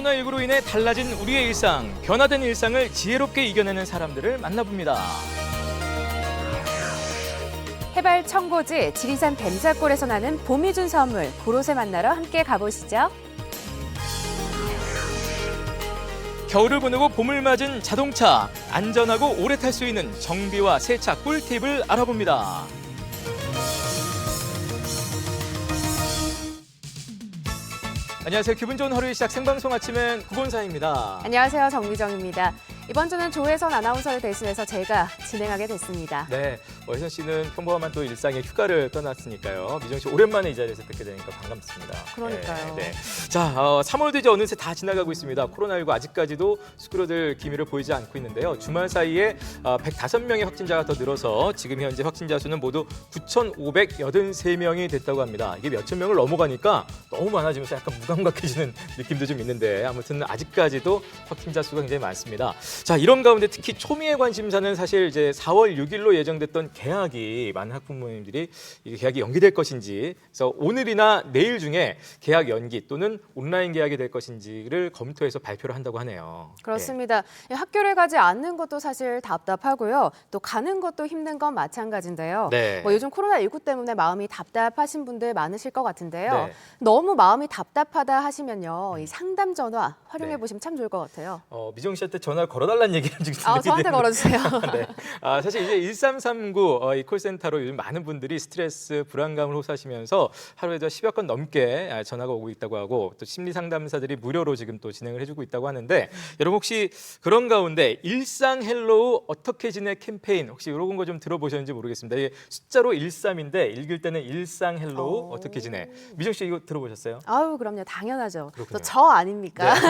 코로나19로 인해 달라진 우리의 일상, 변화된 일상을 지혜롭게 이겨내는 사람들을 만나봅니다. 해발 청고지 지리산 뱀자골에서 나는 봄이 준 선물, 고로쇠 만나러 함께 가보시죠. 겨울을 보내고 봄을 맞은 자동차, 안전하고 오래 탈 수 있는 정비와 세차 꿀팁을 알아봅니다. 안녕하세요. 기분 좋은 하루의 시작 생방송 아침엔 구본사입니다. 안녕하세요. 정미정입니다. 이번 주는 조혜선 아나운서를 대신해서 제가 진행하게 됐습니다. 네, 혜선 씨는 평범한 또 일상의 휴가를 떠났으니까요. 미정 씨 오랜만에 이 자리에서 뵙게 되니까 반갑습니다. 그러니까요. 네. 자, 3월도 이제 어느새 다 지나가고 있습니다. 코로나19 아직까지도 수그러들 기미를 보이지 않고 있는데요. 주말 사이에 105명의 확진자가 더 늘어서 지금 현재 확진자 수는 모두 9,583명이 됐다고 합니다. 이게 몇천 명을 넘어가니까 너무 많아지면서 약간 무감각해지는 느낌도 좀 있는데 아무튼 아직까지도 확진자 수가 굉장히 많습니다. 자, 이런 가운데 특히 초미의 관심사는 사실 이제 4월 6일로 예정됐던 개학이 많은 학부모님들이 이 개학이 연기될 것인지, 그래서 오늘이나 내일 중에 개학 연기 또는 온라인 개학이 될 것인지를 검토해서 발표를 한다고 하네요. 그렇습니다. 학교를 가지 않는 것도 사실 답답하고요. 또 가는 것도 힘든 건 마찬가지인데요. 네. 요즘 코로나19 때문에 마음이 답답하신 분들 많으실 것 같은데요. 네. 너무 마음이 답답하다 하시면요, 이 상담 전화 활용해 보시면 참 좋을 것 같아요. 미정 씨한테 전화를 걸어달라는 얘기를 지금 듣게 저한테 되는데. 걸어주세요. 네. 사실 이제 1339 이 콜센터로 요즘 많은 분들이 스트레스, 불안감을 호소하시면서 하루에도 10여 건 넘게 전화가 오고 있다고 하고 또 심리 상담사들이 무료로 지금 또 진행을 해주고 있다고 하는데 여러분 혹시 그런 가운데 일상 헬로우 어떻게 지내 캠페인 혹시 이런 거 좀 들어보셨는지 모르겠습니다. 이게 숫자로 13인데 읽을 때는 일상 헬로우 어떻게 지내. 미정 씨 이거 들어보셨어요? 아유, 그럼요. 당연하죠. 그렇군요. 또 저 아닙니까? 네.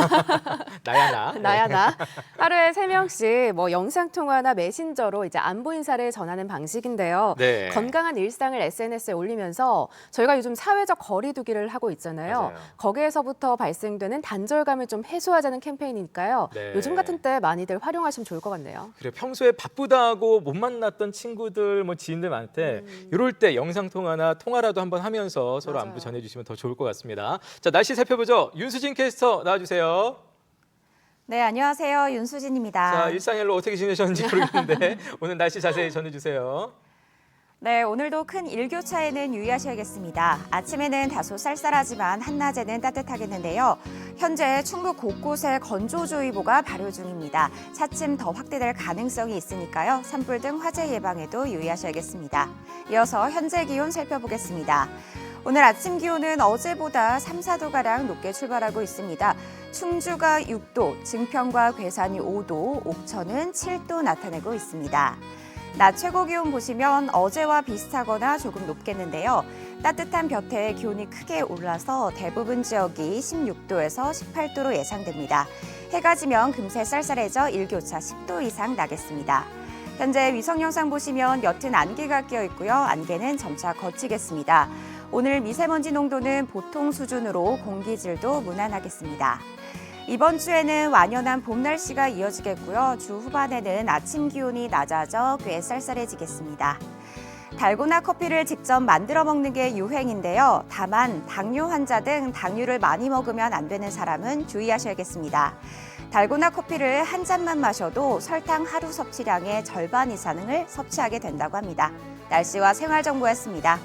나야 나. 나야 나. 하루에 3명씩 영상통화나 메신저로 이제 안부 인사를 전하는 방식인데요. 네. 건강한 일상을 SNS에 올리면서 저희가 요즘 사회적 거리 두기를 하고 있잖아요. 맞아요. 거기에서부터 발생되는 단절감을 좀 해소하자는 캠페인이니까요. 네. 요즘 같은 때 많이들 활용하시면 좋을 것 같네요. 그래 평소에 바쁘다고 못 만났던 친구들, 지인들 많대. 이럴 때 영상 통화나 통화라도 한번 하면서 서로 맞아요. 안부 전해주시면 더 좋을 것 같습니다. 자, 날씨 살펴보죠. 윤수진 캐스터 나와주세요. 네, 안녕하세요. 윤수진입니다. 자, 일상일로 어떻게 지내셨는지 모르겠는데 오늘 날씨 자세히 전해주세요. 네, 오늘도 큰 일교차에는 유의하셔야겠습니다. 아침에는 다소 쌀쌀하지만 한낮에는 따뜻하겠는데요. 현재 충북 곳곳에 건조주의보가 발효 중입니다. 차츰 더 확대될 가능성이 있으니까요. 산불 등 화재 예방에도 유의하셔야겠습니다. 이어서 현재 기온 살펴보겠습니다. 오늘 아침 기온은 어제보다 3, 4도가량 높게 출발하고 있습니다. 충주가 6도, 증평과 괴산이 5도, 옥천은 7도 나타내고 있습니다. 낮 최고 기온 보시면 어제와 비슷하거나 조금 높겠는데요. 따뜻한 볕에 기온이 크게 올라서 대부분 지역이 16도에서 18도로 예상됩니다. 해가 지면 금세 쌀쌀해져 일교차 10도 이상 나겠습니다. 현재 위성 영상 보시면 옅은 안개가 끼어 있고요. 안개는 점차 걷히겠습니다. 오늘 미세먼지 농도는 보통 수준으로 공기질도 무난하겠습니다. 이번 주에는 완연한 봄 날씨가 이어지겠고요. 주 후반에는 아침 기온이 낮아져 꽤 쌀쌀해지겠습니다. 달고나 커피를 직접 만들어 먹는 게 유행인데요. 다만 당뇨 환자 등 당류를 많이 먹으면 안 되는 사람은 주의하셔야겠습니다. 달고나 커피를 한 잔만 마셔도 설탕 하루 섭취량의 절반 이상을 섭취하게 된다고 합니다. 날씨와 생활 정보였습니다.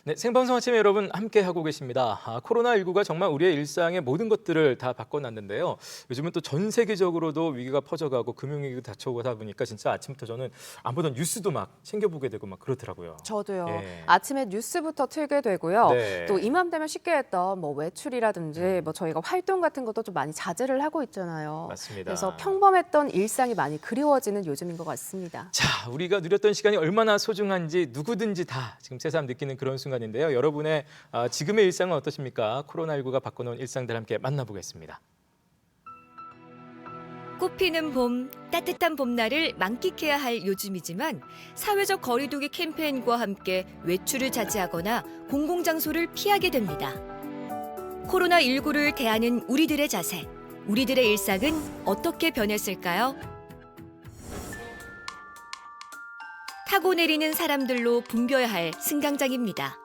네, 생방송 아침에 여러분 함께하고 계십니다. 코로나19가 정말 우리의 일상의 모든 것들을 다 바꿔놨는데요. 요즘은 또 전 세계적으로도 위기가 퍼져가고 금융위기도 닥쳐오고 하다 보니까 진짜 아침부터 저는 안 보던 뉴스도 막 챙겨보게 되고 막 그렇더라고요. 저도요. 예. 아침에 뉴스부터 틀게 되고요. 네. 또 이맘때면 쉽게 했던 외출이라든지 저희가 활동 같은 것도 좀 많이 자제를 하고 있잖아요. 맞습니다. 그래서 평범했던 일상이 많이 그리워지는 요즘인 것 같습니다. 자, 우리가 누렸던 시간이 얼마나 소중한지 누구든지 다 지금 새삼 느끼는 그런 순간인데요. 여러분의 지금의 일상은 어떠십니까? 코로나19가 바꿔놓은 일상들 함께 만나보겠습니다. 꽃피는 봄, 따뜻한 봄날을 만끽해야 할 요즘이지만 사회적 거리두기 캠페인과 함께 외출을 자제하거나 공공장소를 피하게 됩니다. 코로나19를 대하는 우리들의 자세, 우리들의 일상은 어떻게 변했을까요? 타고 내리는 사람들로 붐벼야 할 승강장입니다.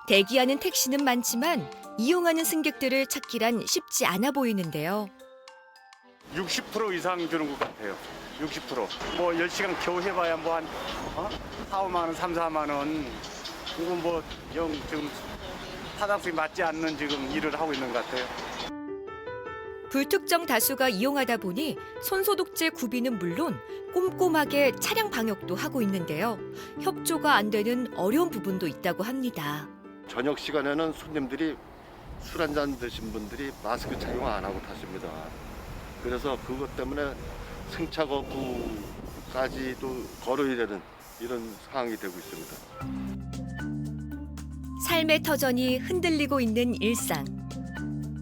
대기하는 택시는 많지만 이용하는 승객들을 찾기란 쉽지 않아 보이는데요. 60% 이상 주는 것 같아요. 60%. 뭐 10시간 겨우 해봐야 뭐 한 4, 5만 원, 3, 4만 원. 이건 뭐 영 지금 타당성이 맞지 않는 지금 일을 하고 있는 것 같아요. 불특정 다수가 이용하다 보니 손소독제 구비는 물론 꼼꼼하게 차량 방역도 하고 있는데요. 협조가 안 되는 어려운 부분도 있다고 합니다. 저녁 시간에는 손님들이 술 한잔 드신 분들이 마스크 착용 안 하고 타십니다. 그래서 그것 때문에 승차 거부까지도 거론이 되는 이런 상황이 되고 있습니다. 삶의 터전이 흔들리고 있는 일상.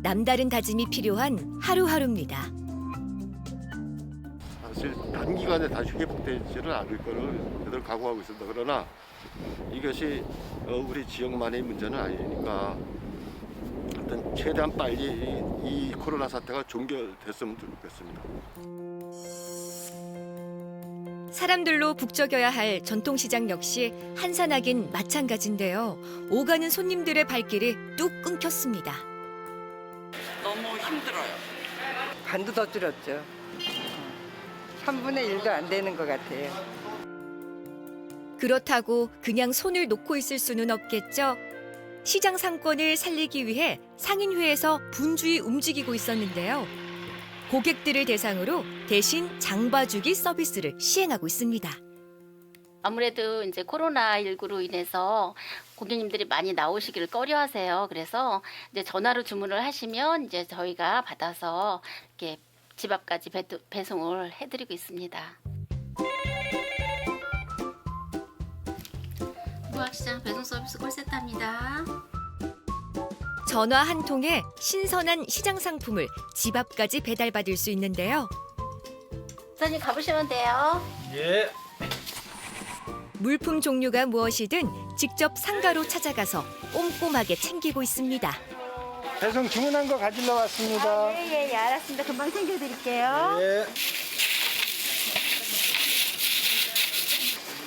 남다른 다짐이 필요한 하루하루입니다. 사실 단기간에 다시 회복되지는 않을 거를 그대로 각오하고 있습니다. 그러나 이것이 우리 지역만의 문제는 아니니까 하여튼 최대한 빨리 이 코로나 사태가 종결됐으면 좋겠습니다. 사람들로 북적여야 할 전통시장 역시 한산하긴 마찬가지인데요. 오가는 손님들의 발길이 뚝 끊겼습니다. 너무 힘들어요. 반도 더 줄었죠. 3분의 1도 안 되는 것 같아요. 그렇다고 그냥 손을 놓고 있을 수는 없겠죠. 시장 상권을 살리기 위해 상인회에서 분주히 움직이고 있었는데요. 고객들을 대상으로 대신 장봐주기 서비스를 시행하고 있습니다. 아무래도 이제 코로나19로 인해서 고객님들이 많이 나오시기를 꺼려하세요. 그래서 이제 전화로 주문을 하시면 이제 저희가 받아서 이렇게 집 앞까지 배송을 해드리고 있습니다. 무학시장 배송 서비스 콜센터입니다. 전화 한 통에 신선한 시장 상품을 집 앞까지 배달받을 수 있는데요. 사장님 가보시면 돼요. 예. 물품 종류가 무엇이든 직접 상가로 찾아가서 꼼꼼하게 챙기고 있습니다. 배송 주문한 거 가지러 왔습니다. 예, 알았습니다. 금방 챙겨드릴게요. 예.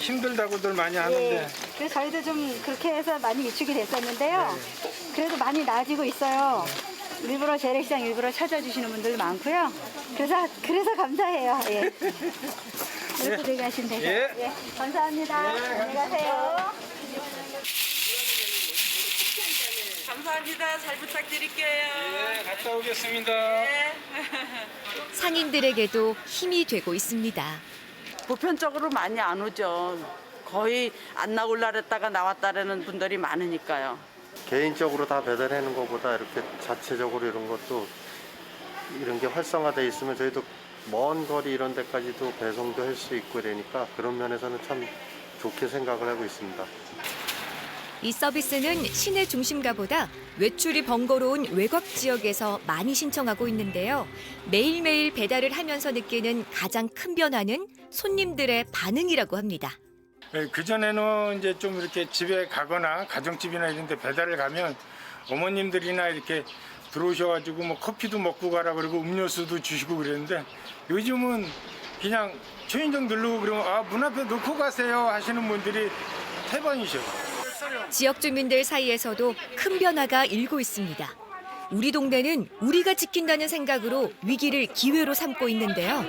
힘들다고들 많이 하는데. 그래서 저희도 좀 그렇게 해서 많이 위축이 됐었는데요. 그래도 많이 나아지고 있어요. 일부러 재래시장 일부러 찾아주시는 분들 많고요. 그래서 감사해요. 예. 이렇게 들어가시면 되죠. 예. 감사합니다. 안녕히 가세요. 감사합니다. 잘 부탁드릴게요. 예, 갔다 오겠습니다. 상인들에게도 힘이 되고 있습니다. 보편적으로 많이 안 오죠. 거의 안 나올라 그랬다가 나왔다라는 분들이 많으니까요. 개인적으로 다 배달하는 것보다 이렇게 자체적으로 이런 것도 이런 게 활성화돼 있으면 저희도 먼 거리 이런 데까지도 배송도 할 수 있고 이러니까 그런 면에서는 참 좋게 생각을 하고 있습니다. 이 서비스는 시내 중심가보다 외출이 번거로운 외곽 지역에서 많이 신청하고 있는데요. 매일매일 배달을 하면서 느끼는 가장 큰 변화는 손님들의 반응이라고 합니다. 그전에는 이제 좀 이렇게 집에 가거나 가정집이나 이런 데 배달을 가면 어머님들이나 이렇게 들어오셔가지고 뭐 커피도 먹고 가라 그러고 음료수도 주시고 그랬는데 요즘은 그냥 초인종 누르고 그러면 문 앞에 놓고 가세요 하시는 분들이 대번이셔. 지역 주민들 사이에서도 큰 변화가 일고 있습니다. 우리 동네는 우리가 지킨다는 생각으로 위기를 기회로 삼고 있는데요.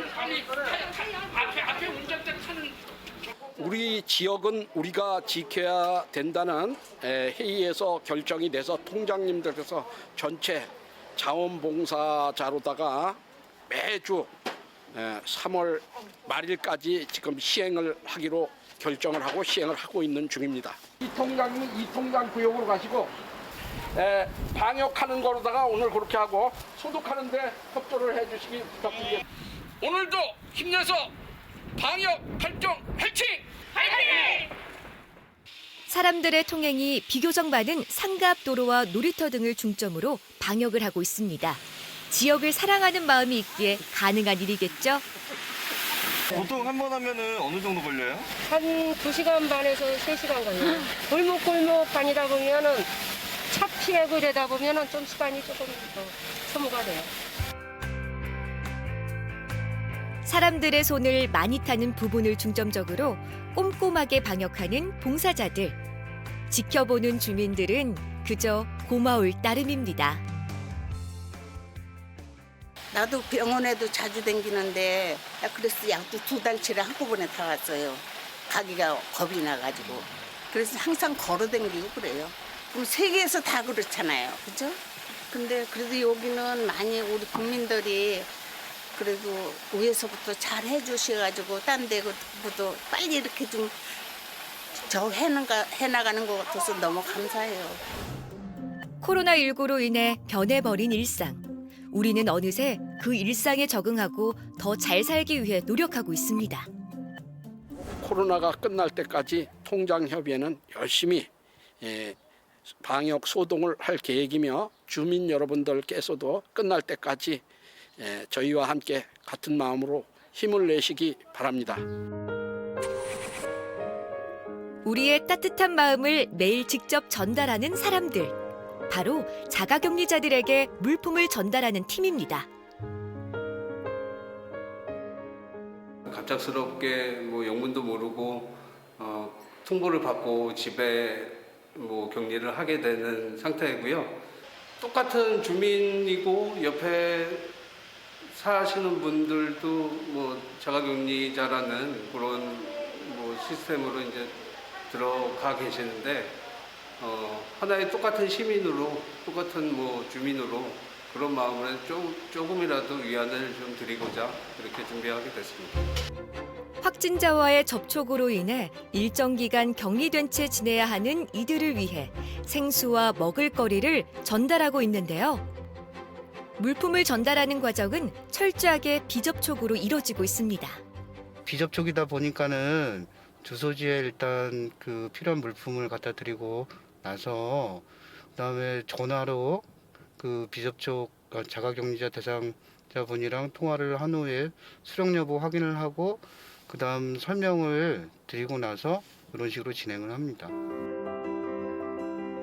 우리 지역은 우리가 지켜야 된다는 회의에서 결정이 돼서 통장님들께서 전체 자원봉사자로다가 매주 3월 말일까지 지금 시행을 하기로 결정을 하고 시행을 하고 있는 중입니다. 이 통장님은 이 통장 구역으로 가시고 방역하는 거로다가 오늘 그렇게 하고 소독하는데 협조를 해주시기 부탁드리겠습니다. 오늘도 힘내서 방역 활동 화이팅! 화이팅! 사람들의 통행이 비교적 많은 상가 앞 도로와 놀이터 등을 중점으로 방역을 하고 있습니다. 지역을 사랑하는 마음이 있기에 가능한 일이겠죠. 보통 한 번 하면은 어느 정도 걸려요? 한 2시간 반에서 3시간 걸려요. 골목골목 다니다 보면은 차 피하고 이러다 보면은 좀 시간이 조금 더 소모가 돼요. 사람들의 손을 많이 타는 부분을 중점적으로 꼼꼼하게 방역하는 봉사자들. 지켜보는 주민들은 그저 고마울 따름입니다. 나도 병원에도 자주 다니는데 그래서 약도 2달치를 한꺼번에 다 왔어요. 가기가 겁이 나가지고. 그래서 항상 걸어 다니고 그래요. 그럼 세계에서 다 그렇잖아요. 그죠? 근데 그래도 여기는 많이 우리 국민들이 그래도 위에서부터 잘 해주셔가지고 딴 데보다 빨리 이렇게 좀 해나가는 것 같아서 너무 감사해요. 코로나19로 인해 변해버린 일상. 우리는 어느새 그 일상에 적응하고 더 잘 살기 위해 노력하고 있습니다. 코로나가 끝날 때까지 통장협의회는 열심히 방역 소동을 할 계획이며 주민 여러분들께서도 끝날 때까지 저희와 함께 같은 마음으로 힘을 내시기 바랍니다. 우리의 따뜻한 마음을 매일 직접 전달하는 사람들. 바로 자가격리자들에게 물품을 전달하는 팀입니다. 갑작스럽게 뭐 영문도 모르고 통보를 받고 집에 뭐 격리를 하게 되는 상태이고요. 똑같은 주민이고 옆에 사시는 분들도 뭐 자가격리자라는 그런 뭐 시스템으로 이제 들어가 계시는데 하나의 똑같은 시민으로 똑같은 뭐 주민으로 그런 마음을 조금이라도 위안을 좀 드리고자 그렇게 준비하게 됐습니다. 확진자와의 접촉으로 인해 일정 기간 격리된 채 지내야 하는 이들을 위해 생수와 먹을거리를 전달하고 있는데요. 물품을 전달하는 과정은 철저하게 비접촉으로 이뤄지고 있습니다. 비접촉이다 보니까는 주소지에 일단 그 필요한 물품을 갖다 드리고 나서 그다음에 전화로 그 비접촉 자가격리자 대상자분이랑 통화를 한 후에 수령 여부 확인을 하고 그다음 설명을 드리고 나서 이런 식으로 진행을 합니다.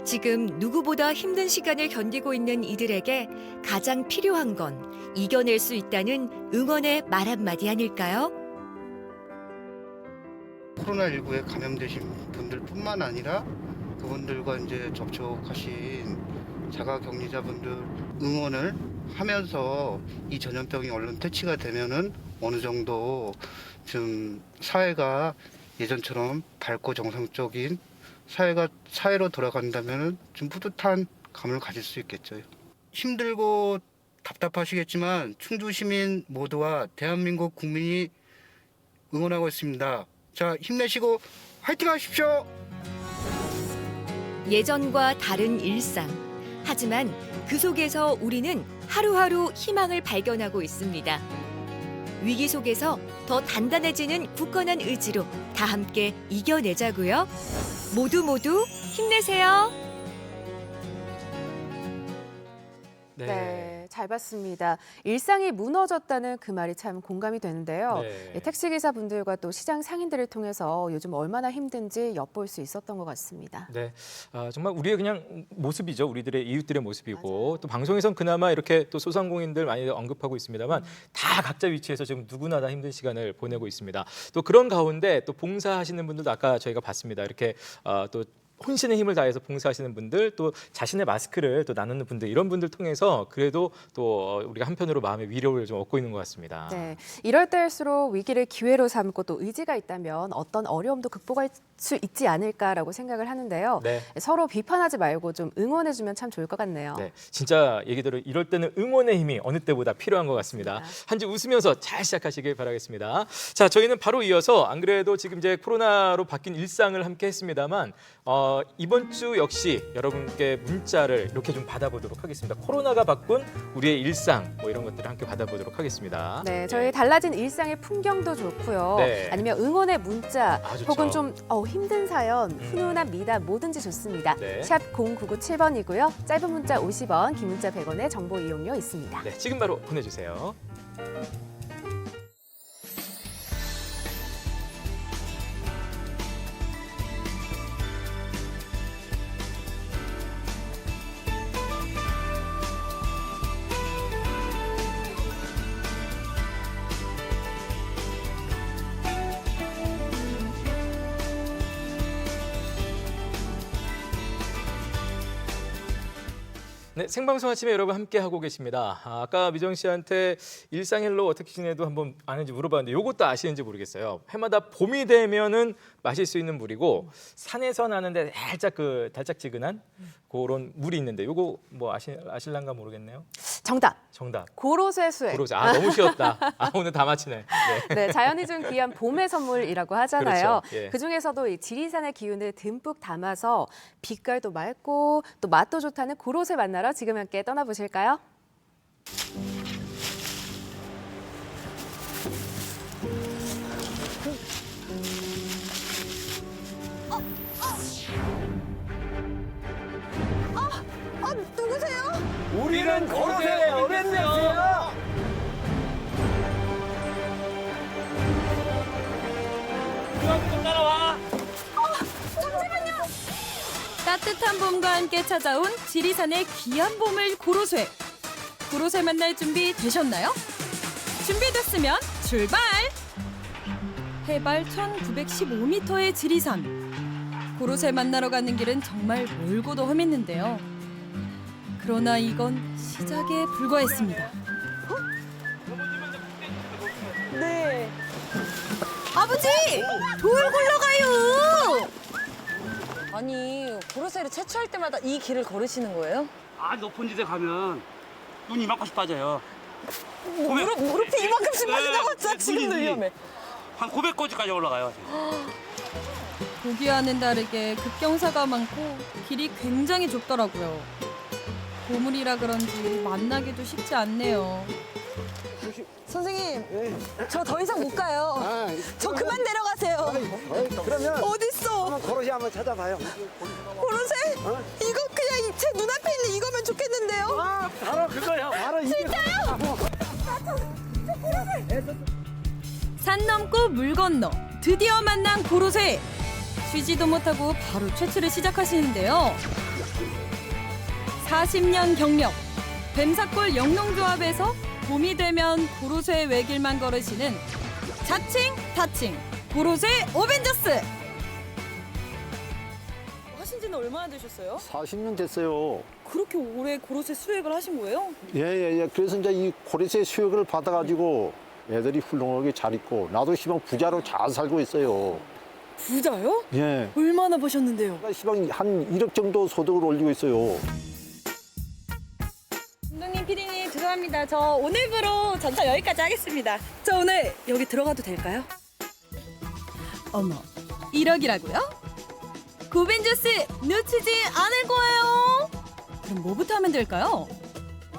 지금 누구보다 힘든 시간을 견디고 있는 이들에게 가장 필요한 건 이겨낼 수 있다는 응원의 말 한마디 아닐까요? 코로나19에 감염되신 분들뿐만 아니라 그분들과 이제 접촉하신 자가격리자분들 응원을 하면서 이 전염병이 얼른 퇴치가 되면은 어느 정도 좀 사회가 예전처럼 밝고 정상적인 사회로 돌아간다면은 좀 뿌듯한 감을 가질 수 있겠죠. 힘들고 답답하시겠지만 충주 시민 모두와 대한민국 국민이 응원하고 있습니다. 자, 힘내시고 화이팅 하십시오. 예전과 다른 일상. 하지만 그 속에서 우리는 하루하루 희망을 발견하고 있습니다. 위기 속에서 더 단단해지는 굳건한 의지로 다 함께 이겨내자고요. 모두 힘내세요. 네, 잘 봤습니다. 일상이 무너졌다는 그 말이 참 공감이 되는데요. 네. 택시기사분들과 또 시장 상인들을 통해서 요즘 얼마나 힘든지 엿볼 수 있었던 것 같습니다. 네, 정말 우리의 그냥 모습이죠. 우리들의 이웃들의 모습이고 맞아요. 또 방송에선 그나마 이렇게 또 소상공인들 많이 언급하고 있습니다만 다 각자 위치에서 지금 누구나 다 힘든 시간을 보내고 있습니다. 또 그런 가운데 또 봉사하시는 분들도 아까 저희가 봤습니다. 이렇게 또 혼신의 힘을 다해서 봉사하시는 분들, 또 자신의 마스크를 또 나누는 분들, 이런 분들 통해서 그래도 또 우리가 한편으로 마음의 위로를 좀 얻고 있는 것 같습니다. 네, 이럴 때일수록 위기를 기회로 삼고 또 의지가 있다면 어떤 어려움도 극복할 수 있지 않을까라고 생각을 하는데요. 네. 서로 비판하지 말고 좀 응원해주면 참 좋을 것 같네요. 네, 진짜 얘기대로 이럴 때는 응원의 힘이 어느 때보다 필요한 것 같습니다. 한 주 웃으면서 잘 시작하시길 바라겠습니다. 자, 저희는 바로 이어서 안 그래도 지금 이제 코로나로 바뀐 일상을 함께 했습니다만 이번 주 역시 여러분께 문자를 이렇게 좀 받아보도록 하겠습니다. 코로나가 바꾼 우리의 일상 뭐 이런 것들을 함께 받아보도록 하겠습니다. 네, 저희 달라진 일상의 풍경도 좋고요. 네. 아니면 응원의 문자 좋죠. 혹은 좀 힘든 사연, 훈훈한 미담 뭐든지 좋습니다. 네. 샵 0997번이고요. 짧은 문자 50원, 긴 문자 100원의 정보 이용료 있습니다. 네, 지금 바로 보내주세요. 네, 생방송 아침에 여러분 함께 하고 계십니다. 아까 미정 씨한테 일상일로 어떻게 지내도 한번 아는지 물어봤는데 요것도 아시는지 모르겠어요. 해마다 봄이 되면은 마실 수 있는 물이고 산에서 나는데 살짝 그 달짝지근한 그런 물이 있는데 요거 뭐 아실란가 모르겠네요. 정답. 고로쇠 수액. 고로쇠. 너무 쉬웠다. 오늘 다 맞히네. 네. 네, 자연이 준 귀한 봄의 선물이라고 하잖아요. 그렇죠. 예. 그중에서도 이 지리산의 기운을 듬뿍 담아서 빛깔도 맑고 또 맛도 좋다는 고로쇠 만나러 지금 함께 떠나보실까요? 누구세요? 우리는 고로쇠 어벤져스야. 좀 따라와. 잠시만요. 따뜻한 봄과 함께 찾아온 지리산의 귀한 봄을 고로쇠. 고로쇠 만날 준비 되셨나요? 준비됐으면 출발! 해발 1915m의 지리산. 고로쇠 만나러 가는 길은 정말 멀고도 험했는데요. 그러나 이건 시작에 불과했습니다. 네. 아버지! 돌 굴러가요! 아니 고로쇠를 채취할 때마다 이 길을 걸으시는 거예요? 높은 데에 가면 눈 이만큼씩 빠져요. 무릎이 이만큼씩 빠진다고 했죠? 지금도 위험해. 한 900고지까지 올라가요. 보기와는 다르게 급경사가 많고 길이 굉장히 좁더라고요. 보물이라 그런지 만나기도 쉽지 않네요. 선생님, 저 더 이상 못 가요. 저 그만 내려가세요. 그러면 어딨어? 고로쇠 한번 찾아봐요. 고로쇠? 이거 그냥 제 눈앞에 있는 이거면 좋겠는데요? 바로 그거야. 바로 이게. 진짜요? 산 넘고 물 건너 드디어 만난 고로쇠. 쉬지도 못하고 바로 채취를 시작하시는데요. 40년 경력, 뱀사골 영농조합에서 봄이 되면 고로쇠 외길만 걸으시는 자칭 타칭 고로쇠 어벤져스. 하신 지는 얼마나 되셨어요? 40년 됐어요. 그렇게 오래 고로쇠 수액을 하신 거예요? 예. 그래서 이제 이 고로쇠 수익을 받아가지고 애들이 훌륭하게 잘 있고 나도 시방 부자로 잘 살고 있어요. 부자요? 예. 얼마나 버셨는데요? 시방 한 1억 정도 소득을 올리고 있어요. 감독님, 피디님 죄송합니다. 저 오늘부로 전차 여기까지 하겠습니다. 저 오늘 여기 들어가도 될까요? 어머, 1억이라고요? 고벤져스 놓치지 않을 거예요. 그럼 뭐부터 하면 될까요?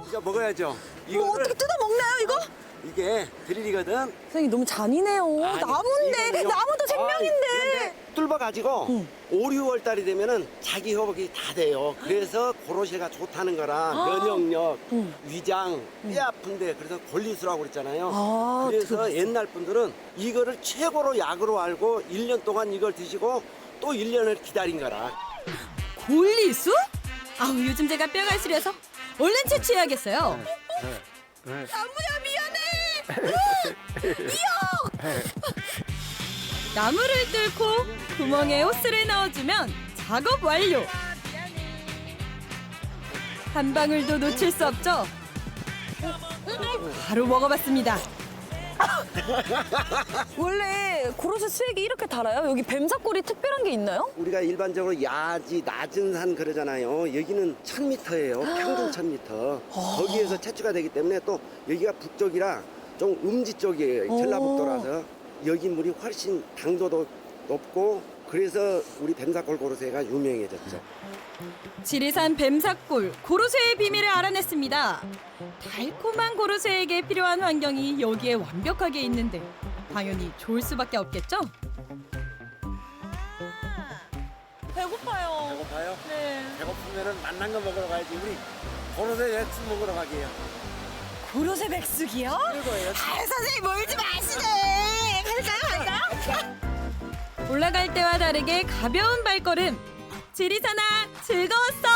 이거 먹어야죠. 이거 어떻게 뜯어 먹나요, 이거? 이게 드릴이거든. 선생님 너무 잔인해요. 나무인데, 나무도 생명인데. 뚫어가지고 5, 6월 달이 되면은 자기 회복이 다 돼요. 그래서 고로쇠가 좋다는 거라 면역력, 위장, 뼈 아픈데 그래서 골리수라고 그랬잖아요. 그래서 옛날 분들은 이거를 최고로 약으로 알고 1년 동안 이걸 드시고 또 1년을 기다린 거라. 골리수? 요즘 제가 뼈가 시려서 얼른 채취해야겠어요. 나무야 미안해. 나무를 뚫고 구멍에 호스를 넣어주면 작업 완료. 한 방울도 놓칠 수 없죠. 바로 먹어봤습니다. 원래 고로쇠 수액이 이렇게 달아요? 여기 뱀사골이 특별한 게 있나요? 우리가 일반적으로 야지 낮은 산 그러잖아요. 여기는 1000m예요. 평균 1000m. 거기에서 채취가 되기 때문에 또 여기가 북쪽이라 좀 음지 쪽이에요. 전라북도라서 여기 물이 훨씬 당도도 높고 그래서 우리 뱀사골 고로쇠가 유명해졌죠. 지리산 뱀사골 고로쇠의 비밀을 알아냈습니다. 달콤한 고로쇠에게 필요한 환경이 여기에 완벽하게 있는데 당연히 좋을 수밖에 없겠죠? 배고파요. 배고파요? 네. 배고프면은 맛난 거 먹으러 가야지. 우리 고로쇠 백숙 먹으러 가게요. 고로쇠 백숙이요? 이거예요. 아, 선생님 멀지 마시네. 갈까요? 올라갈 때와 다르게 가벼운 발걸음. 지리산아 즐거웠어.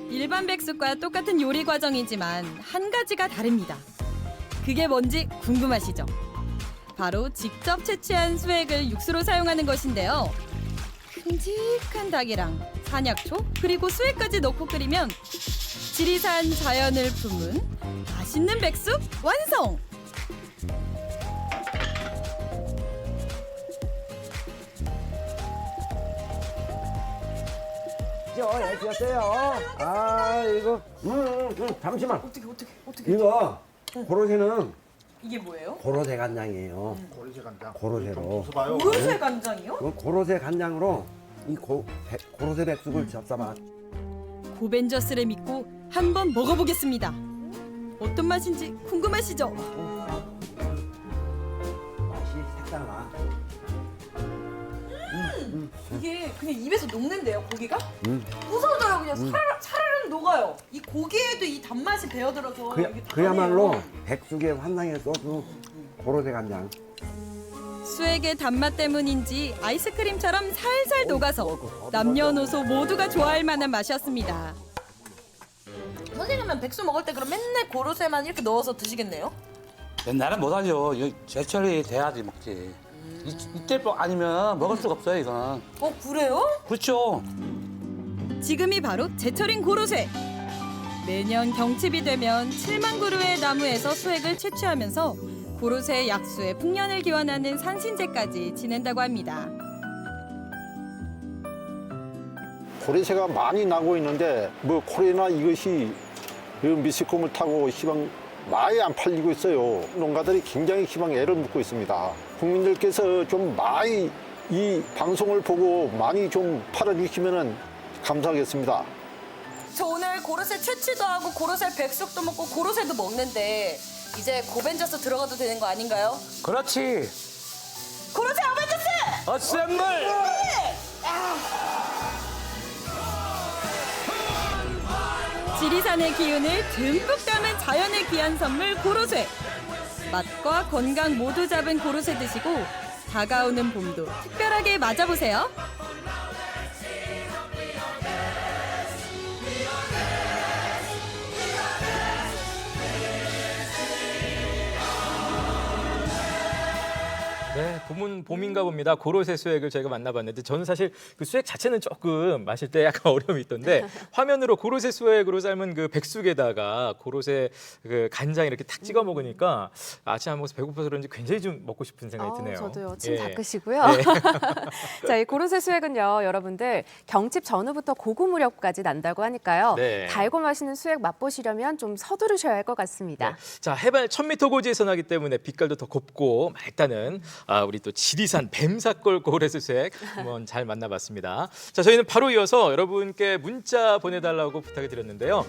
일반 백숙과 똑같은 요리 과정이지만 한 가지가 다릅니다. 그게 뭔지 궁금하시죠? 바로 직접 채취한 수액을 육수로 사용하는 것인데요. 큼직한 닭이랑 산약초 그리고 수액까지 넣고 끓이면 지리산 자연을 품은 맛있는 백숙 완성! 애쓰셨어요. 아 이거 잠시만. 어떻게 이거 고로쇠는 이게 뭐예요? 고로쇠 간장이에요. 고로쇠 간장. 고로쇠로. 고로쇠 간장이요? 고로쇠 간장으로 이 고로쇠 백숙을 잡숴봐. 고벤져스를 믿고 한번 먹어보겠습니다. 어떤 맛인지 궁금하시죠? 맛이 색달라. 이게 그냥 입에서 녹는데요, 고기가? 음. 부서져요, 그냥 사르르 녹아요. 이 고기에도 이 단맛이 배어들어서 이게 그야말로 다네요. 백숙의 환상의 소스 고로쇠 간장. 수액의 단맛 때문인지 아이스크림처럼 살살 녹아서 남녀노소 모두가 좋아할 만한 맛이었습니다. 선생님은 백숙 먹을 때 그럼 맨날 고로쇠만 이렇게 넣어서 드시겠네요? 옛날엔 못하죠. 제철이 돼야지 먹지. 이때 아니면 먹을 수가 없어요, 이거는. 그래요? 그렇죠. 지금이 바로 제철인 고로쇠. 매년 경칩이 되면 7만 그루의 나무에서 수액을 채취하면서 고로쇠 약수의 풍년을 기원하는 산신제까지 지낸다고 합니다. 고래새가 많이 나고 있는데 뭐 코로나 이것이 미스콤을 타고 시방 많이 안 팔리고 있어요. 농가들이 굉장히 희망 애를 묻고 있습니다. 국민들께서 좀 많이 이 방송을 보고 많이 좀 팔아주시면 감사하겠습니다. 저 오늘 고로쇠 채취도 하고 고로쇠 백숙도 먹고 고로쇠도 먹는데 이제 고벤져스 들어가도 되는 거 아닌가요? 그렇지. 고로쇠 어벤져스! 어셈블! 지리산의 기운을 듬뿍 담은 자연의 귀한 선물 고로쇠. 맛과 건강 모두 잡은 고로쇠 드시고 다가오는 봄도 특별하게 맞아보세요. 네, 봄인가 봅니다. 고로쇠 수액을 저희가 만나봤는데 저는 사실 그 수액 자체는 조금 마실 때 약간 어려움이 있던데 화면으로 고로쇠 수액으로 삶은 그 백숙에다가 고로쇠 그 간장 이렇게 탁 찍어 먹으니까 아침 안 먹어서 배고파서 그런지 굉장히 좀 먹고 싶은 생각이 드네요. 저도요. 침 예. 닦으시고요. 예. 자, 이 고로쇠 수액은요, 여러분들 경칩 전후부터 고구 무렵까지 난다고 하니까요. 네. 달고 마시는 수액 맛보시려면 좀 서두르셔야 할 것 같습니다. 자, 해발 1000m 고지에서 나기 때문에 빛깔도 더 곱고 맑다는 우리 또 지리산 뱀사골 고로쇠 수액 한번 잘 만나봤습니다. 자, 저희는 바로 이어서 여러분께 문자 보내달라고 부탁을 드렸는데요.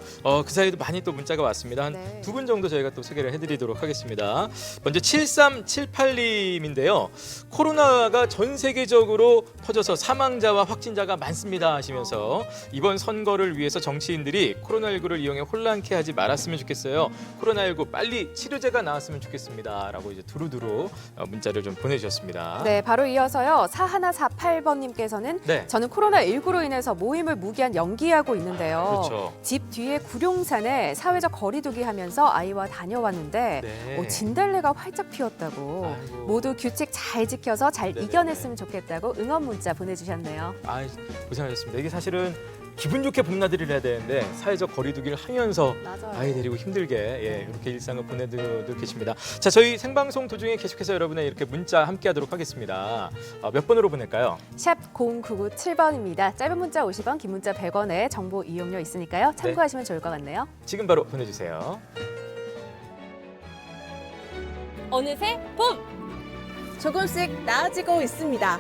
그 사이에도 많이 또 문자가 왔습니다. 한 네. 두 분 정도 저희가 또 소개를 해드리도록 하겠습니다. 먼저 7378님인데요. 코로나가 전 세계적으로 퍼져서 사망자와 확진자가 많습니다 하시면서 이번 선거를 위해서 정치인들이 코로나19를 이용해 혼란케 하지 말았으면 좋겠어요. 코로나19 빨리 치료제가 나왔으면 좋겠습니다. 라고 이제 두루두루 문자를 좀 보내주셨습니다. 네, 바로 이어서요. 4148번님께서는 네. 저는 코로나19로 인해서 모임을 무기한 연기하고 있는데요. 그렇죠. 집 뒤에 구룡산에 사회적 거리두기 하면서 아이와 다녀왔는데 네. 진달래가 활짝 피었다고 모두 규칙 잘 지켜서 잘 네네네. 이겨냈으면 좋겠다고 응원 문자 보내주셨네요. 고생하셨습니다. 이게 사실은 기분 좋게 봄나들이를 해야 되는데 사회적 거리두기를 하면서 맞아요. 아이 데리고 힘들게 이렇게 일상을 보내도록 계십니다. 자, 저희 생방송 도중에 계속해서 여러분의 이렇게 문자 함께하도록 하겠습니다. 몇 번으로 보낼까요? 샵 0997번입니다. 짧은 문자 50원, 긴 문자 100원에 정보 이용료 있으니까요. 참고하시면 좋을 것 같네요. 지금 바로 보내주세요. 어느새 봄! 조금씩 나아지고 있습니다.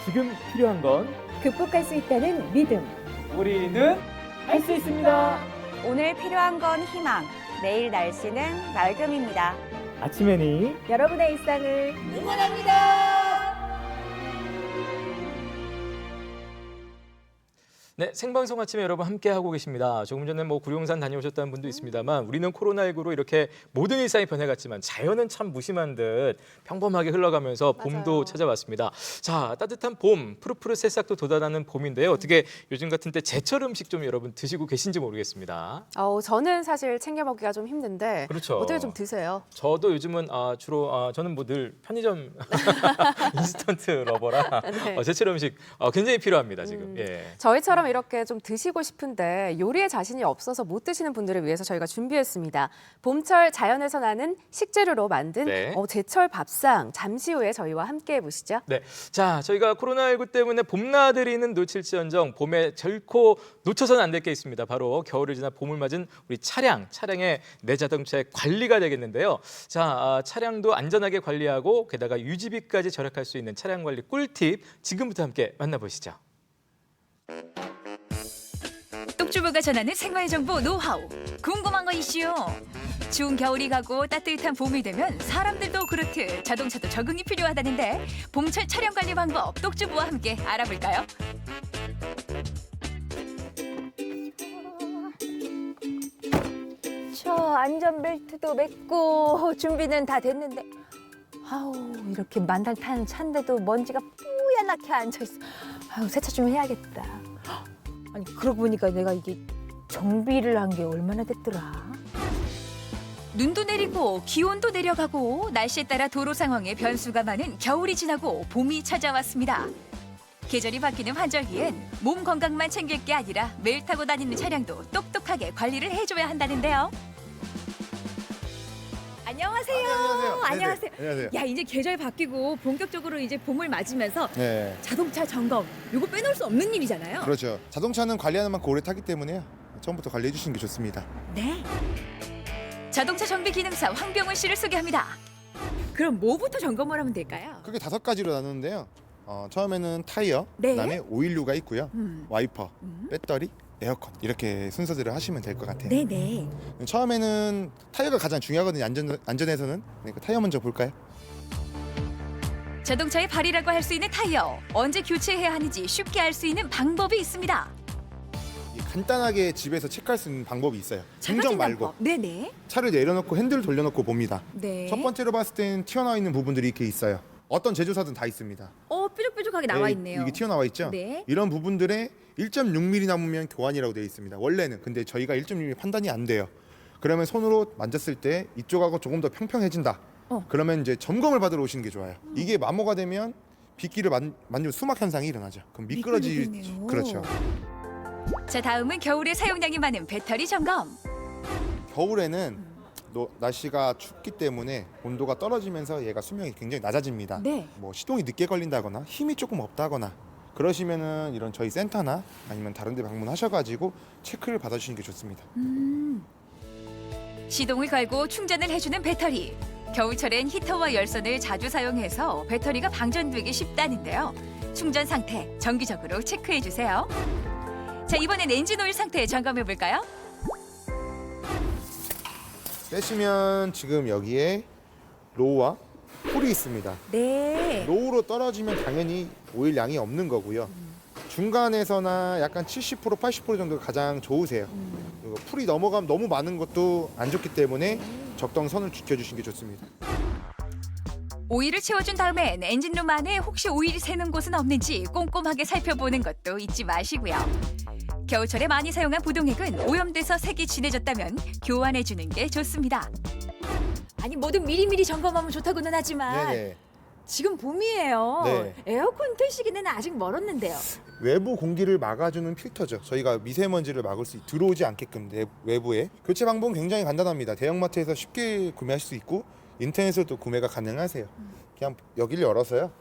지금 필요한 건 극복할 수 있다는 믿음. 우리는 할 수 있습니다. 오늘 필요한 건 희망, 내일 날씨는 맑음입니다. 아침에니 여러분의 일상을 응원합니다. 네, 생방송 아침에 여러분 함께하고 계십니다. 조금 전에 구룡산 다녀오셨다는 분도 있습니다만 우리는 코로나19로 이렇게 모든 일상이 변해갔지만 자연은 참 무심한 듯 평범하게 흘러가면서 봄도 맞아요. 찾아왔습니다. 자, 따뜻한 봄, 푸릇푸릇 새싹도 돋아나는 봄인데요. 어떻게 요즘 같은 때 제철 음식 좀 여러분 드시고 계신지 모르겠습니다. 저는 사실 챙겨 먹기가 좀 힘든데 그렇죠. 어떻게 좀 드세요? 저도 요즘은 주로 저는 늘 편의점 인스턴트 러버라 네. 제철 음식 굉장히 필요합니다 지금. 예. 저희처럼 이렇게 좀 드시고 싶은데 요리에 자신이 없어서 못 드시는 분들을 위해서 저희가 준비했습니다. 봄철 자연에서 나는 식재료로 만든 네. 제철 밥상 잠시 후에 저희와 함께 해보시죠. 네, 자 저희가 코로나19 때문에 봄나들이는 놓칠지언정 봄에 결코 놓쳐서는 안 될 게 있습니다. 바로 겨울을 지나 봄을 맞은 우리 차량의 내 자동차의 관리가 되겠는데요. 자 차량도 안전하게 관리하고 게다가 유지비까지 절약할 수 있는 차량 관리 꿀팁 지금부터 함께 만나보시죠. 똑주부가 전하는 생활 정보 노하우. 궁금한 거 이슈. 추운 겨울이 가고 따뜻한 봄이 되면 사람들도 그렇듯 자동차도 적응이 필요하다는데 봄철 차량 관리 방법 똑주부와 함께 알아볼까요? 저 안전벨트도 맸고 준비는 다 됐는데 아우 이렇게 만달 탄 차인데도 먼지가 뿌옇게 앉아있어. 아우 세차 좀 해야겠다. 아니 그러고 보니까 내가 이게 정비를 한 게 얼마나 됐더라. 눈도 내리고 기온도 내려가고 날씨에 따라 도로 상황에 변수가 많은 겨울이 지나고 봄이 찾아왔습니다. 계절이 바뀌는 환절기엔 몸 건강만 챙길 게 아니라 매일 타고 다니는 차량도 똑똑하게 관리를 해줘야 한다는데요. 안녕하세요. 안녕하세요. 안녕하세요. 야 이제 계절 바뀌고 본격적으로 이제 봄을 맞으면서 네. 자동차 점검 이거 빼놓을 수 없는 일이잖아요. 그렇죠. 자동차는 관리하는 만큼 오래 타기 때문에요. 처음부터 관리해 주시는 게 좋습니다. 네. 자동차 정비 기능사 황병훈 씨를 소개합니다. 그럼 뭐부터 점검을 하면 될까요? 크게 5가지로 나누는데요. 처음에는 타이어, 네. 그다음에 오일류가 있고요. 음. 와이퍼, 배터리, 에어컨 이렇게 순서대로 하시면 될 것 같아요. 네네. 처음에는 타이어가 가장 중요하거든요. 안전에서는. 그러니까 타이어 먼저 볼까요? 자동차의 발이라고 할 수 있는 타이어. 언제 교체해야 하는지 쉽게 알 수 있는 방법이 있습니다. 간단하게 집에서 체크할 수 있는 방법이 있어요. 충전 말고 네네. 차를 내려놓고 핸들을 돌려놓고 봅니다. 네. 첫 번째로 봤을 땐 튀어나와 있는 부분들이 이렇게 있어요. 어떤 제조사든 다 있습니다. 뾰족뾰족하게 나와 네, 있네요. 이게 튀어나와 있죠? 네. 이런 부분들에 1.6mm 남으면 교환이라고 되어 있습니다. 원래는. 근데 저희가 1.6mm 판단이 안 돼요. 그러면 손으로 만졌을 때 이쪽하고 조금 더 평평해진다. 그러면 이제 점검을 받으러 오시는 게 좋아요. 이게 마모가 되면 빗기를 만지면 수막 현상이 일어나죠. 그럼 미끄러지겠네요. 그렇죠. 자, 다음은 겨울에 사용량이 많은 배터리 점검. 겨울에는 날씨가 춥기 때문에 온도가 떨어지면서 얘가 수명이 굉장히 낮아집니다. 네. 뭐 시동이 늦게 걸린다거나 힘이 조금 없다거나 그러시면은 이런 저희 센터나 아니면 다른 데 방문하셔가지고 체크를 받아주시는 게 좋습니다. 시동을 걸고 충전을 해주는 배터리. 겨울철엔 히터와 열선을 자주 사용해서 배터리가 방전되기 쉽다는데요. 충전 상태 정기적으로 체크해주세요. 자, 이번엔 엔진 오일 상태 점검해볼까요? 빼시면 지금 여기에 로우와 풀이 있습니다. 네. 로우로 떨어지면 당연히 오일 양이 없는 거고요. 중간에서나 약간 70% 80% 정도가 가장 좋으세요. 그리고 풀이 넘어가면 너무 많은 것도 안 좋기 때문에 적당 선을 지켜주시는 게 좋습니다. 오일을 채워준 다음엔 엔진룸 안에 혹시 오일이 새는 곳은 없는지 꼼꼼하게 살펴보는 것도 잊지 마시고요. 겨울철에 많이 사용한 부동액은 오염돼서 색이 진해졌다면 교환해주는 게 좋습니다. 아니 뭐든 미리미리 점검하면 좋다고는 하지만 네네. 지금 봄이에요. 네. 에어컨 틀 시기는 아직 멀었는데요. 외부 공기를 막아주는 필터죠. 저희가 미세먼지를 막을 들어오지 않게끔 외부에. 교체 방법은 굉장히 간단합니다. 대형마트에서 쉽게 구매하실 수 있고 인터넷에서도 구매가 가능하세요. 그냥 여기를 열어서요.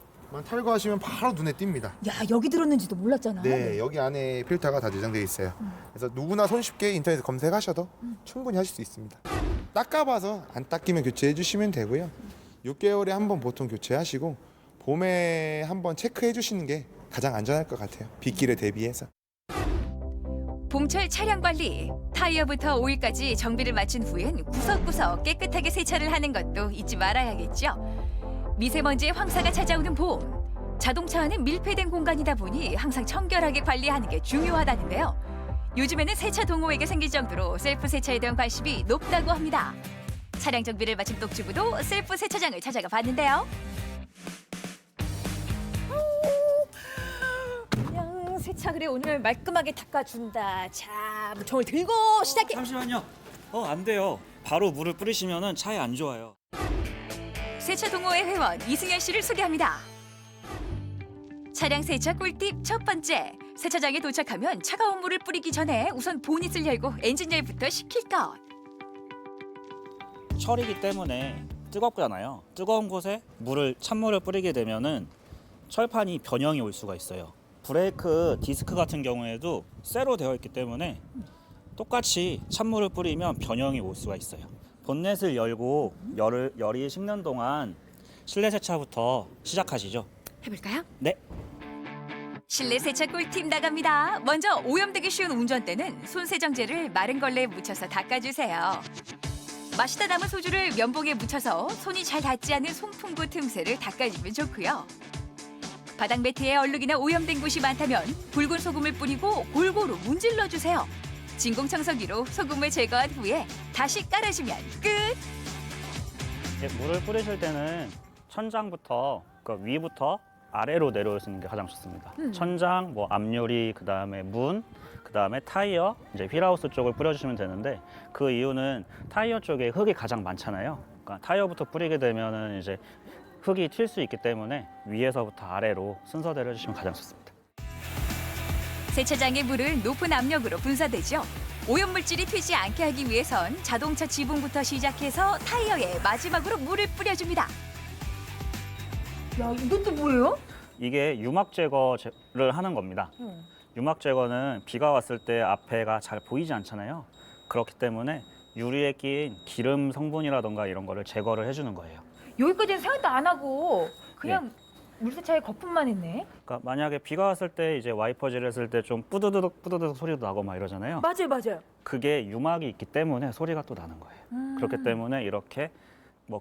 탈거하시면 바로 눈에 띕니다. 야 여기 들었는지도 몰랐잖아. 네, 여기 안에 필터가 다 내장되어 있어요. 그래서 누구나 손쉽게 인터넷 검색하셔도 충분히 하실 수 있습니다. 닦아봐서 안 닦이면 교체해 주시면 되고요. 6개월에 한 번 보통 교체하시고 봄에 한번 체크해 주시는 게 가장 안전할 것 같아요. 빗길에 대비해서. 봄철 차량 관리, 타이어부터 오일까지 정비를 마친 후엔 구석구석 깨끗하게 세차를 하는 것도 잊지 말아야겠죠. 미세먼지의 황사가 찾아오는 봄. 자동차 안은 밀폐된 공간이다 보니 항상 청결하게 관리하는 게 중요하다는데요. 요즘에는 세차 동호회가 생길 정도로 셀프 세차에 대한 관심이 높다고 합니다. 차량 정비를 마친 똑주부도 셀프 세차장을 찾아가 봤는데요. 그냥 세차 그래 오늘 말끔하게 닦아준다. 자, 물총을 들고 시작해. 잠시만요. 안 돼요. 바로 물을 뿌리시면은 차에 안 좋아요. 세차 동호회 회원 이승현 씨를 소개합니다. 차량 세차 꿀팁 첫 번째. 세차장에 도착하면 차가운 물을 뿌리기 전에 우선 보닛을 열고 엔진 열부터 식힐 것. 철이기 때문에 뜨겁잖아요. 뜨거운 곳에 찬물을 뿌리게 되면은 철판이 변형이 올 수가 있어요. 브레이크 디스크 같은 경우에도 쇠로 되어 있기 때문에 똑같이 찬물을 뿌리면 변형이 올 수가 있어요. 본넷을 열고 열이 식는 동안 실내 세차부터 시작하시죠. 해볼까요? 네. 실내 세차 꿀팁 나갑니다. 먼저 오염되기 쉬운 운전대는 손세정제를 마른 걸레에 묻혀서 닦아주세요. 마시다 남은 소주를 면봉에 묻혀서 손이 잘 닿지 않는 송풍구 틈새를 닦아주면 좋고요. 바닥 매트에 얼룩이나 오염된 곳이 많다면 붉은 소금을 뿌리고 골고루 문질러주세요. 진공청소기로 소금을 제거한 후에 다시 깔아주면 끝! 물을 뿌리실 때는 천장부터 위부터 아래로 내려오시는 게 가장 좋습니다. 천장, 앞유리, 그다음에 문, 그다음에 타이어, 이제 휠하우스 쪽을 뿌려주시면 되는데 그 이유는 타이어 쪽에 흙이 가장 많잖아요. 그러니까 타이어부터 뿌리게 되면은 이제 흙이 튈 수 있기 때문에 위에서부터 아래로 순서대로 해주시면 가장 좋습니다. 세차장의 물은 높은 압력으로 분사되죠. 오염물질이 튀지 않게 하기 위해선 자동차 지붕부터 시작해서 타이어에 마지막으로 물을 뿌려줍니다. 야, 이것도 뭐예요? 이게 유막 제거를 하는 겁니다. 유막 제거는 비가 왔을 때 앞에가 잘 보이지 않잖아요. 그렇기 때문에 유리에 낀 기름 성분이라던가 이런 거를 제거를 해주는 거예요. 여기까지는 생각도 안 하고 그냥 물세차에 거품만 했네. 그러니까 만약에 비가 왔을 때 이제 와이퍼질 했을 때 좀 뿌드득 소리도 나고 막 이러잖아요. 맞아요. 그게 유막이 있기 때문에 소리가 또 나는 거예요. 그렇기 때문에 이렇게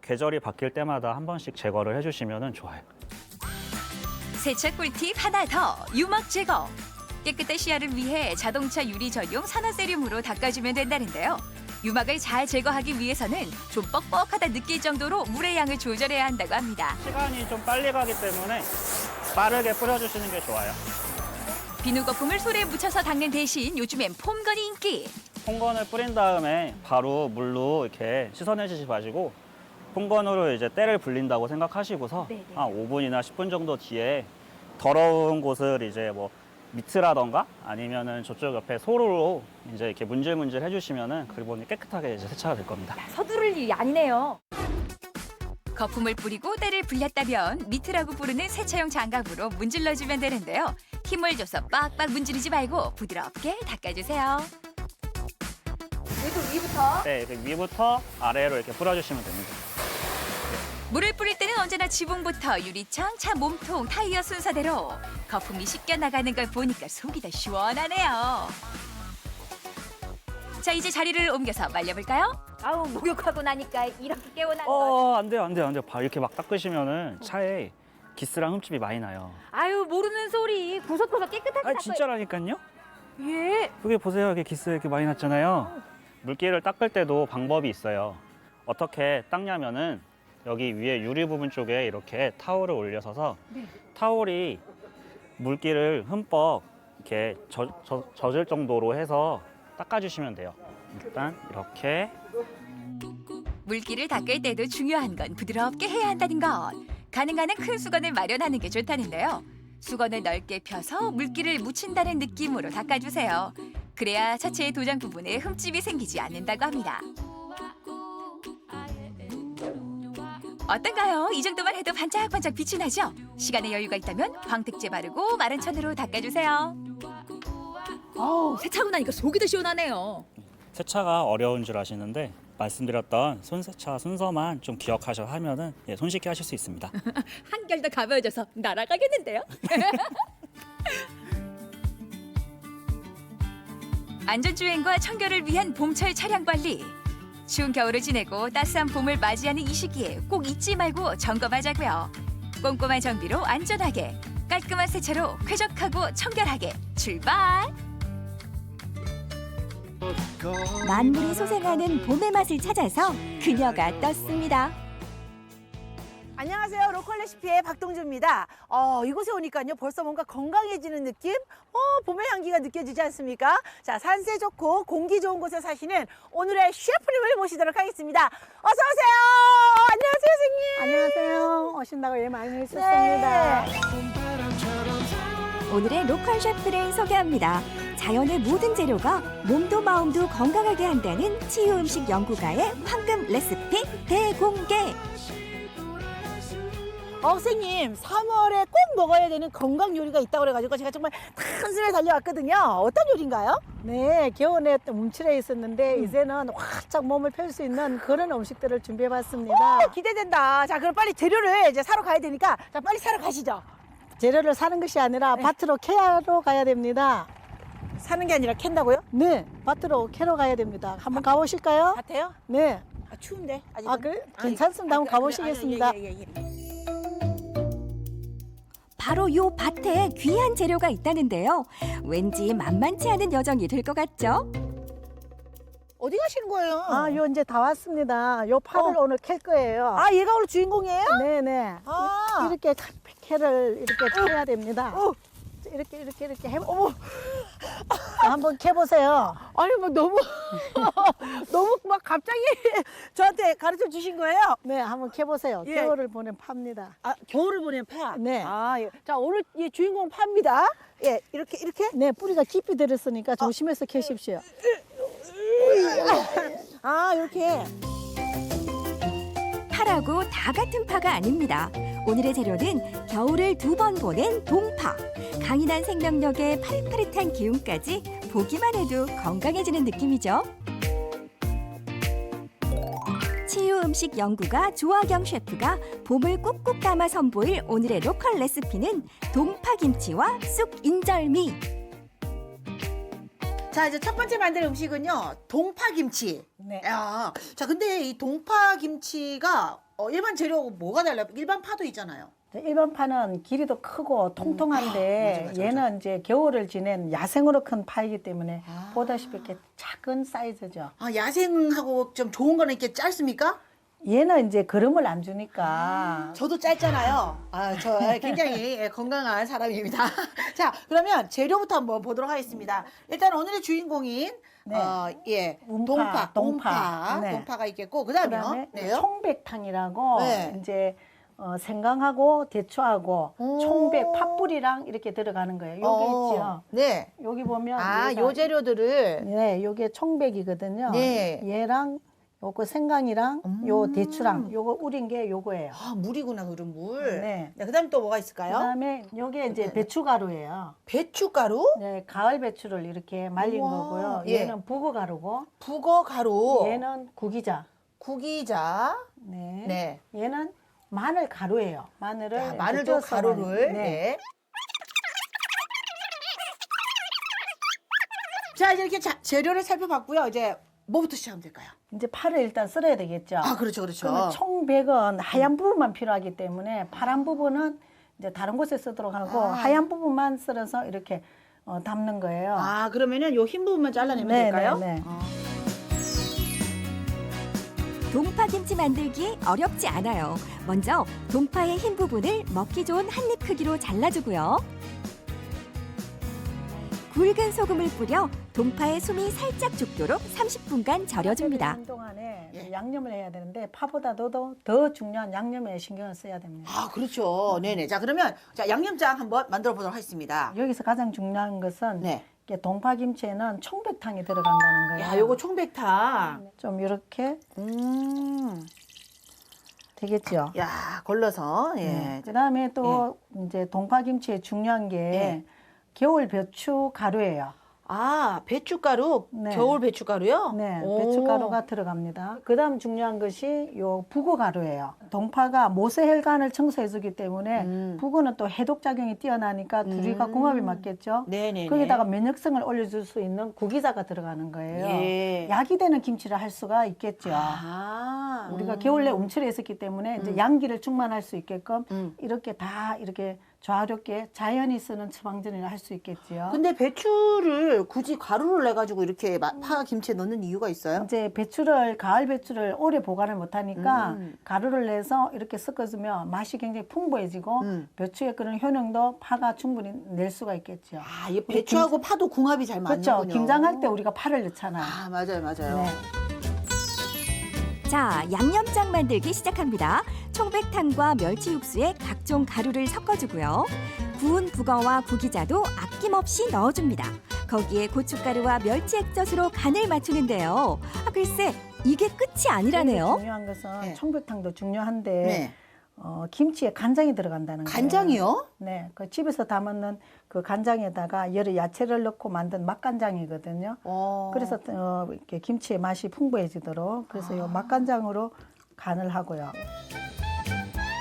계절이 바뀔 때마다 한 번씩 제거를 해주시면 좋아요. 세차 꿀팁 하나 더, 유막 제거. 깨끗한 시야를 위해 자동차 유리 전용 산화세륨으로 닦아주면 된다는데요. 유막을 잘 제거하기 위해서는 좀 뻑뻑하다 느낄 정도로 물의 양을 조절해야 한다고 합니다. 시간이 좀 빨리 가기 때문에 빠르게 뿌려주시는 게 좋아요. 비누 거품을 솔에 묻혀서 닦는 대신 요즘엔 폼건이 인기. 폼건을 뿌린 다음에 바로 물로 이렇게 씻어내시지 마시고 폼건으로 이제 때를 불린다고 생각하시고서 한 5분이나 10분 정도 뒤에 더러운 곳을 이제 미트라던가 아니면은 저쪽 옆에 소로로 이제 이렇게 문질문질 해주시면은 그리고 깨끗하게 이제 세차가 될 겁니다. 서두를 일이 아니네요. 거품을 뿌리고 때를 불렸다면 미트라고 부르는 세차용 장갑으로 문질러주면 되는데요. 힘을 줘서 빡빡 문지르지 말고 부드럽게 닦아주세요. 여기도 위부터? 네, 위부터 아래로 이렇게 뿌려주시면 됩니다. 물을 뿌릴 때는 언제나 지붕부터 유리창, 차 몸통, 타이어 순서대로 거품이 씻겨 나가는 걸 보니까 속이 더 시원하네요. 자, 이제 자리를 옮겨서 말려볼까요? 아우, 목욕하고 나니까 이렇게 깨어나는 거. 안 돼요. 이렇게 막 닦으시면은 차에 기스랑 흠집이 많이 나요. 아유, 모르는 소리. 구석구석 깨끗하게 닦아요. 진짜라니까요? 예. 여기 보세요. 여기 기스 이렇게 많이 났잖아요. 물기를 닦을 때도 방법이 있어요. 어떻게 닦냐면은 여기 위에 유리 부분 쪽에 이렇게 타올을 올려서서 타올이 물기를 흠뻑 이렇게 젖을 정도로 해서 닦아주시면 돼요. 일단 이렇게. 물기를 닦을 때도 중요한 건 부드럽게 해야 한다는 것. 가능한 한 큰 수건을 마련하는 게 좋다는데요. 수건을 넓게 펴서 물기를 묻힌다는 느낌으로 닦아주세요. 그래야 차체의 도장 부분에 흠집이 생기지 않는다고 합니다. 어떤가요? 이 정도만 해도 반짝반짝 빛이 나죠? 시간에 여유가 있다면 광택제 바르고 마른 천으로 닦아주세요. 세차고 나니까 속이 더 시원하네요. 세차가 어려운 줄 아시는데 말씀드렸던 손세차 순서만 좀 기억하셔 하면은 예, 손쉽게 하실 수 있습니다. 한결 더 가벼워져서 날아가겠는데요. 안전주행과 청결을 위한 봄철 차량 관리. 추운 겨울을 지내고 따스한 봄을 맞이하는 이 시기에 꼭 잊지 말고 점검하자고요. 꼼꼼한 정비로 안전하게, 깔끔한 세차로 쾌적하고 청결하게 출발! 만물이 소생하는 봄의 맛을 찾아서 그녀가 떴습니다. 안녕하세요. 로컬 레시피의 박동주입니다. 이곳에 오니까요 벌써 뭔가 건강해지는 느낌? 봄의 향기가 느껴지지 않습니까? 자, 산세 좋고 공기 좋은 곳에 사시는 오늘의 셰프님을 모시도록 하겠습니다. 어서 오세요. 안녕하세요, 선생님. 안녕하세요. 오신다고 예 많이 해주셨습니다. 오늘의 로컬 셰프를 소개합니다. 자연의 모든 재료가 몸도 마음도 건강하게 한다는 치유 음식 연구가의 황금 레시피 대공개. 선생님, 3월에 꼭 먹어야 되는 건강 요리가 있다고 그래가지고 제가 정말 단숨에 달려왔거든요. 어떤 요리인가요? 네, 겨울에 또 움츠려 있었는데 이제는 활짝 몸을 펼 수 있는 그런 음식들을 준비해봤습니다. 기대된다. 자, 그럼 빨리 재료를 이제 사러 가야 되니까 자, 빨리 사러 가시죠. 재료를 사는 것이 아니라 밭으로 캐러 가야 됩니다. 사는 게 아니라 캔다고요? 네, 밭으로 캐러 가야 됩니다. 한번 가보실까요? 밭에요? 네. 추운데. 그래? 괜찮습니다. 한번 가보시겠습니다. 바로 요 밭에 귀한 재료가 있다는데요. 왠지 만만치 않은 여정이 될 것 같죠? 어디 가시는 거예요? 요 이제 다 왔습니다. 요 파를 오늘 캘 거예요. 얘가 오늘 주인공이에요? 네네. 이렇게 캐를 이렇게 캐야 됩니다. 이렇게 해. 어머. 한번 캐보세요. 아니 뭐 너무 너무 막 갑자기 저한테 가르쳐 주신 거예요? 네, 한번 캐보세요. 예. 겨울을 보낸 파입니다. 겨울을 보낸 파. 네. 예. 자, 오늘 이 주인공 파입니다. 예, 이렇게. 네, 뿌리가 깊이 들었으니까 조심해서 캐십시오. 이렇게. 파라고 다 같은 파가 아닙니다. 오늘의 재료는 겨울을 2번 보낸 동파. 강인한 생명력에 파릇파릇한 기운까지 보기만 해도 건강해지는 느낌이죠. 치유 음식 연구가 조아경 셰프가 봄을 꾹꾹 담아 선보일 오늘의 로컬 레시피는 동파김치와 쑥 인절미. 자, 이제 첫 번째 만들 음식은요, 동파김치. 네. 자, 근데 이 동파김치가 일반 재료하고 뭐가 달라요? 일반 파도 있잖아요. 일반 파는 길이도 크고 통통한데 맞아. 얘는 이제 겨울을 지낸 야생으로 큰 파이기 때문에 보다시피 이렇게 작은 사이즈죠. 야생하고 좀 좋은 거는 이렇게 짧습니까? 얘는 이제 거름을 안 주니까. 저도 짧잖아요. 저 굉장히 건강한 사람입니다. 자, 그러면 재료부터 한번 보도록 하겠습니다. 일단 오늘의 주인공인 동파가 있겠고, 그다음에 청백탕이라고 네. 이제 생강하고 대추하고 청백 팥뿌리랑 이렇게 들어가는 거예요. 여기 있죠. 네. 여기 보면 요 재료들을 네, 요게 청백이거든요. 네. 얘랑 요거 생강이랑 요 대추랑 요거 우린 게 요거예요. 물이구나, 그럼 물. 네. 그다음 또 뭐가 있을까요? 그다음에 요게 이제 배추가루예요. 배추가루? 네, 가을 배추를 이렇게 말린 우와, 거고요. 예. 얘는 북어가루고. 북어가루. 얘는 구기자. 네. 네. 얘는 마늘 가루예요. 마늘을 마늘도 쪄서 가루를. 네. 자, 이제 이렇게 재료를 살펴봤고요. 이제 뭐부터 시작하면 될까요? 이제 파를 일단 썰어야 되겠죠. 그렇죠. 그러면 총백은 하얀 부분만 필요하기 때문에 파란 부분은 이제 다른 곳에 쓰도록 하고 하얀 부분만 썰어서 이렇게 담는 거예요. 그러면은 요 흰 부분만 잘라내면 될까요? 네. 동파김치 만들기 어렵지 않아요. 먼저 동파의 흰 부분을 먹기 좋은 한입 크기로 잘라주고요. 굵은 소금을 뿌려 동파의 숨이 살짝 죽도록 30분간 절여줍니다. 동안에 양념을 해야 되는데 파보다도 더 중요한 양념에 신경을 써야 됩니다. 그렇죠. 네네. 자, 그러면 양념장 한번 만들어 보도록 하겠습니다. 여기서 가장 중요한 것은 이게 동파김치에는 청백탕이 들어간다는 거예요. 요거 청백탕. 좀 이렇게 되겠죠. 걸러서. 그다음에 또 이제 동파김치에 중요한 게 겨울 배추 가루예요. 아, 배춧가루, 네. 겨울 배춧가루요? 네, 오. 배춧가루가 들어갑니다. 그다음 중요한 것이 요 부고가루예요. 동파가 모세혈관을 청소해주기 때문에 부고는 또 해독작용이 뛰어나니까 둘이가 궁합이 맞겠죠. 네네네. 거기다가 면역성을 올려줄 수 있는 구기자가 들어가는 거예요. 예. 약이 되는 김치를 할 수가 있겠죠. 아, 우리가 겨울에 움츠려 있었기 때문에 이제 양기를 충만할 수 있게끔 이렇게 다 이렇게 조화롭게 자연이 쓰는 처방전을 할 수 있겠지요. 근데 배추를 굳이 가루를 내가지고 이렇게 파 김치에 넣는 이유가 있어요? 이제 배추를 가을 배추를 오래 보관을 못하니까 가루를 내서 이렇게 섞어주면 맛이 굉장히 풍부해지고 배추의 그런 효능도 파가 충분히 낼 수가 있겠죠. 아, 이 배추하고 파도 궁합이 잘 맞는군요. 그렇죠. 김장할 때 우리가 파를 넣잖아요. 아, 맞아요, 맞아요. 네. 자, 양념장 만들기 시작합니다. 청백탕과 멸치 육수에 각종 가루를 섞어주고요. 구운 북어와 구기자도 아낌없이 넣어줍니다. 거기에 고춧가루와 멸치 액젓으로 간을 맞추는데요. 아, 글쎄, 이게 끝이 아니라네요. 중요한 것은 청백탕도 중요한데 김치에 간장이 들어간다는 거예요. 간장이요? 네, 그 집에서 담는 그 간장에다가 여러 야채를 넣고 만든 맛간장이거든요. 그래서 이렇게 김치의 맛이 풍부해지도록 그래서 요 맛간장으로 간을 하고요.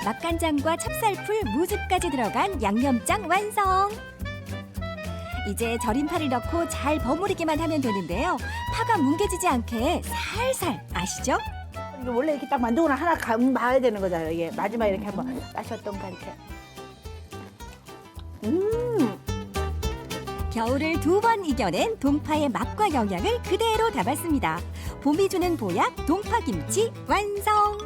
맛간장과 찹쌀풀, 무즙까지 들어간 양념장 완성! 이제 절인 파를 넣고 잘 버무리기만 하면 되는데요. 파가 뭉개지지 않게 살살, 아시죠? 이거 원래 이렇게 딱 만들고 하나 봐야 되는 거잖아요. 이게 마지막에 이렇게 한번 마셨던 거 이렇게. 겨울을 2번 이겨낸 동파의 맛과 영양을 그대로 담았습니다. 봄이 주는 보약 동파김치 완성!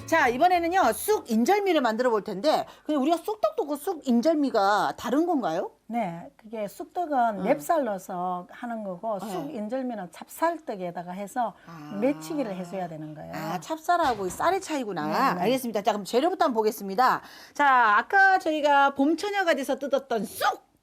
자, 이번에는요 쑥 인절미를 만들어 볼 텐데 근데 우리가 쑥떡도 쑥 인절미가 다른 건가요? 네, 그게 쑥떡은 맵쌀 넣어서 하는 거고 쑥 인절미는 찹쌀떡에다가 해서 매치기를 해줘야 되는 거예요. 아, 찹쌀하고 쌀의 차이구나. 네. 알겠습니다. 자, 그럼 재료부터 한번 보겠습니다. 자, 아까 저희가 봄처녀가 돼서 뜯었던 쑥!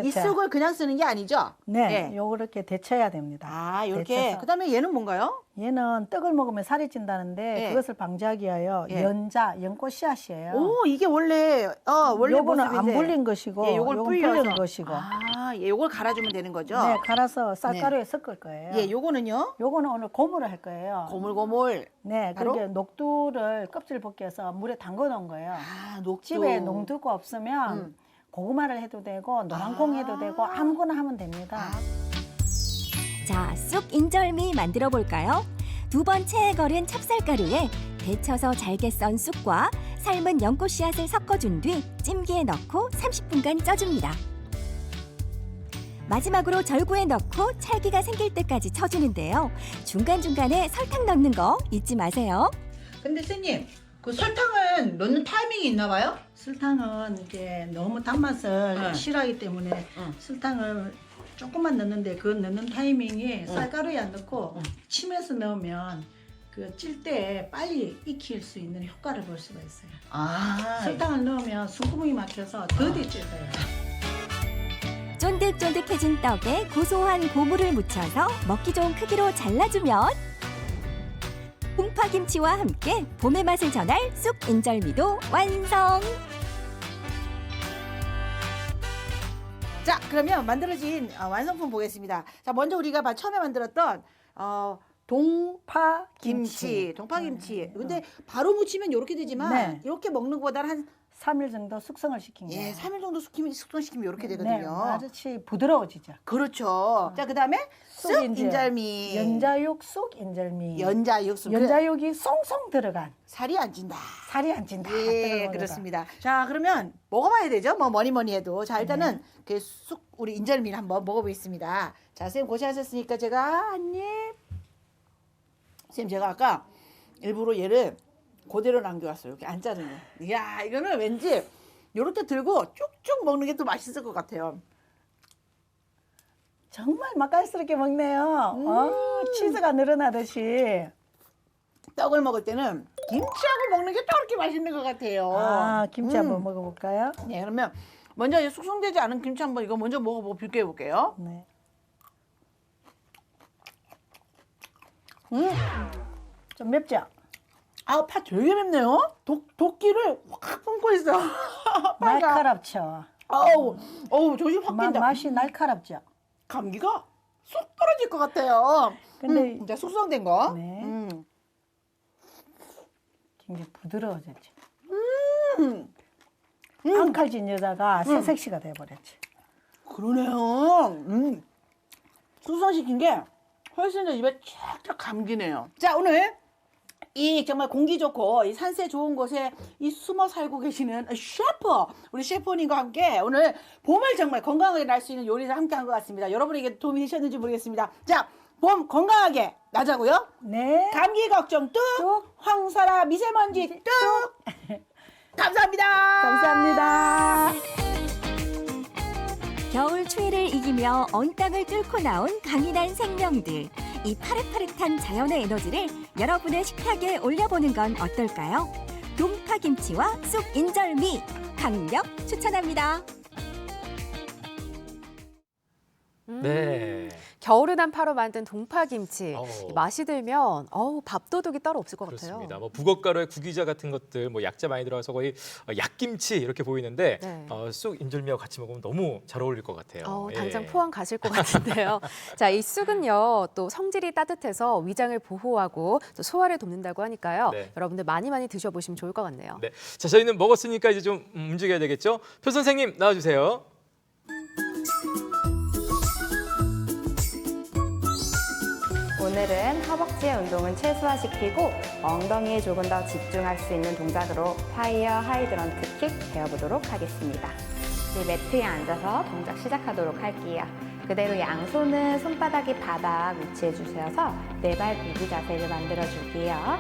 이 쑥을 그냥 쓰는 게 아니죠? 네, 요렇게 데쳐야 됩니다. 아, 이렇게. 그다음에 얘는 뭔가요? 얘는 떡을 먹으면 살이 찐다는데 그것을 방지하기 위하여 연자, 연꽃 씨앗이에요. 오, 이게 원래 원래 요거는 안 불린 것이고 요걸 불린 것이고. 아, 예, 요걸 갈아주면 되는 거죠? 네, 갈아서 쌀가루에 섞을 거예요. 예, 요거는요? 요거는 오늘 고물을 할 거예요. 고물. 네, 그렇게 녹두를 껍질 벗겨서 물에 담궈 놓은 거예요. 아, 녹두. 집에 녹두가 없으면 고구마를 해도 되고 노란콩 해도 되고 아무거나 하면 됩니다. 자, 쑥 인절미 만들어 볼까요? 2번 채에 걸은 찹쌀가루에 데쳐서 잘게 썬 쑥과 삶은 연꽃 씨앗을 섞어준 뒤 찜기에 넣고 30분간 쪄줍니다. 마지막으로 절구에 넣고 찰기가 생길 때까지 쳐주는데요. 중간중간에 설탕 넣는 거 잊지 마세요. 근데 선생님, 그 설탕을 넣는 타이밍이 있나 봐요? 설탕은 이제 너무 단맛을 싫어하기 때문에 설탕을 조금만 넣는데 그 넣는 타이밍이 쌀가루에 안 넣고 침에서 넣으면 그 찔 때 빨리 익힐 수 있는 효과를 볼 수가 있어요. 아, 설탕을 넣으면 숨구멍이 막혀서 더디 찔어요. 쫀득쫀득해진 떡에 고소한 고물을 묻혀서 먹기 좋은 크기로 잘라주면 동파김치와 함께 봄의 맛을 전할 쑥 인절미도 완성! 자, 그러면 만들어진 완성품 보겠습니다. 자, 먼저 우리가 처음에 만들었던 동파김치. 동파김치. 근데 바로 무치면 이렇게 되지만 이렇게 먹는 것보다는 한 3일 정도 숙성을 시킨 거예요. 예, 3일 정도 숙성시키면 이렇게 되거든요. 네, 아저씨 부드러워지죠. 그렇죠. 자, 그다음에 쑥 인절미. 연자육 쑥 인절미. 연자육 쑥. 연자육이 송송 들어간. 살이 안 찐다. 살이 안 찐다. 예, 그렇습니다. 자, 그러면 먹어봐야 되죠. 뭐니 해도. 자, 일단은 그 쑥 우리 인절미를 한번 먹어보겠습니다. 자, 선생님 고생하셨으니까 제가 한 입. 선생님 제가 아까 일부러 얘를 그대로 남겨왔어요. 이렇게 안 자르는. 이야, 이거는 왠지 이렇게 들고 쭉쭉 먹는 게 더 맛있을 것 같아요. 정말 맛깔스럽게 먹네요. 치즈가 늘어나듯이. 떡을 먹을 때는 김치하고 먹는 게 더 그렇게 맛있는 것 같아요. 아, 김치 한번 먹어볼까요? 네, 그러면 먼저 이 숙성되지 않은 김치 한번 이거 먼저 먹어보고 비교해볼게요. 네. 좀 맵죠? 아, 파 되게 맵네요. 도끼를 확 품고 있어. 날카롭죠. 어우, 조심 확 낀다. 맛이 날카롭죠. 감기가 쏙 떨어질 것 같아요. 근데 이제 숙성된 거. 네. 굉장히 부드러워졌지. 안 칼진 여자가 새색시가 돼버렸지. 그러네요. 숙성시킨 게 훨씬 더 입에 쫙쫙 감기네요. 자, 오늘 이 정말 공기 좋고 이 산세 좋은 곳에 이 숨어 살고 계시는 셰프, 우리 셰프님과 함께 오늘 봄을 정말 건강하게 날 수 있는 요리를 함께 한 것 같습니다. 여러분에게 도움이 되셨는지 모르겠습니다. 자, 봄 건강하게 나자고요. 네. 감기 걱정 뚝, 황사라 미세먼지 뚝. 감사합니다. 감사합니다. 겨울 추위를 이기며 언땅을 뚫고 나온 강인한 생명들. 이 파릇파릇한 자연의 에너지를 여러분의 식탁에 올려보는 건 어떨까요? 동파김치와 쑥 인절미 강력 추천합니다. 네. 겨울을 한파로 만든 동파김치. 어우. 맛이 들면 밥도둑이 따로 없을 것 그렇습니다. 같아요. 뭐 북엇가루에 구기자 같은 것들, 뭐 약재 많이 들어가서 거의 약김치 이렇게 보이는데 네. 쑥 인절미와 같이 먹으면 너무 잘 어울릴 것 같아요. 당장 예. 포항 가실 것 같은데요. 자, 이 쑥은요, 또 성질이 따뜻해서 위장을 보호하고 또 소화를 돕는다고 하니까요. 네. 여러분들 많이 많이 드셔보시면 좋을 것 같네요. 네. 자, 저희는 먹었으니까 이제 좀 움직여야 되겠죠? 표 선생님 나와주세요. 오늘은 허벅지의 운동은 최소화시키고 엉덩이에 조금 더 집중할 수 있는 동작으로 파이어 하이드런트 킥 배워보도록 하겠습니다. 이 매트에 앉아서 동작 시작하도록 할게요. 그대로 양손은 손바닥이 바닥 위치에 주셔서 네 발 구기 자세를 만들어 줄게요.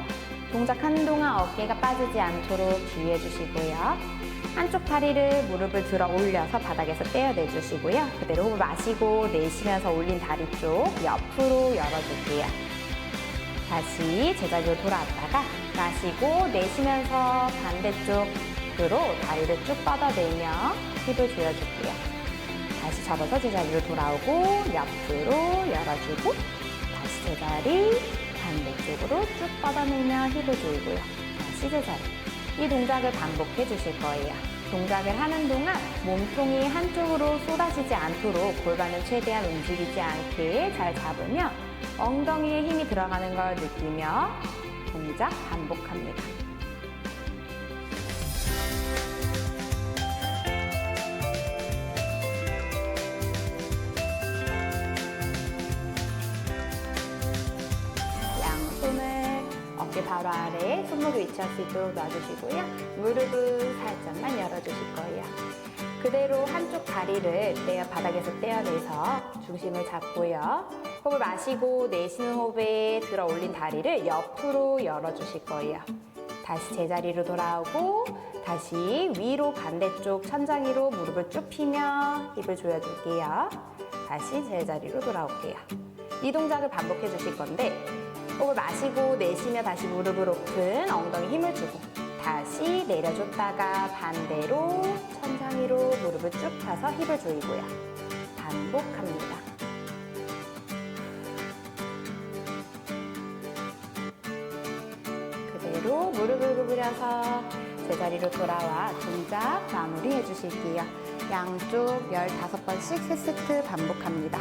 동작하는 동안 어깨가 빠지지 않도록 주의해 주시고요. 한쪽 다리를 무릎을 들어 올려서 바닥에서 떼어내 주시고요. 그대로 호흡을 마시고 내쉬면서 올린 다리 쪽 옆으로 열어줄게요. 다시 제자리로 돌아왔다가 마시고 내쉬면서 반대쪽으로 다리를 쭉 뻗어내며 힙을 조여줄게요. 다시 접어서 제자리로 돌아오고 옆으로 열어주고 다시 제자리 반대쪽으로 쭉 뻗어내며 힙을 조이고요. 다시 제자리. 이 동작을 반복해 주실 거예요. 동작을 하는 동안 몸통이 한쪽으로 쏟아지지 않도록 골반을 최대한 움직이지 않게 잘 잡으며 엉덩이에 힘이 들어가는 걸 느끼며 동작 반복합니다. 양손을 어깨 바로 아래에 손목이 위치할 수 있도록 놔주시고요. 무릎을 살짝만 열어주실 거예요. 그대로 한쪽 다리를 바닥에서 떼어내서 중심을 잡고요. 호흡을 마시고 내쉬는 호흡에 들어 올린 다리를 옆으로 열어주실 거예요. 다시 제자리로 돌아오고 다시 위로 반대쪽 천장 위로 무릎을 쭉 펴며 힙을 조여줄게요. 다시 제자리로 돌아올게요. 이 동작을 반복해 주실 건데 호흡을 마시고 내쉬며 다시 무릎을 오픈, 엉덩이 힘을 주고 다시 내려줬다가 반대로 천장 위로 무릎을 쭉 펴서 힙을 조이고요. 반복합니다. 그대로 무릎을 구부려서 제자리로 돌아와 동작 마무리해 주실게요. 양쪽 15번씩 3세트 반복합니다.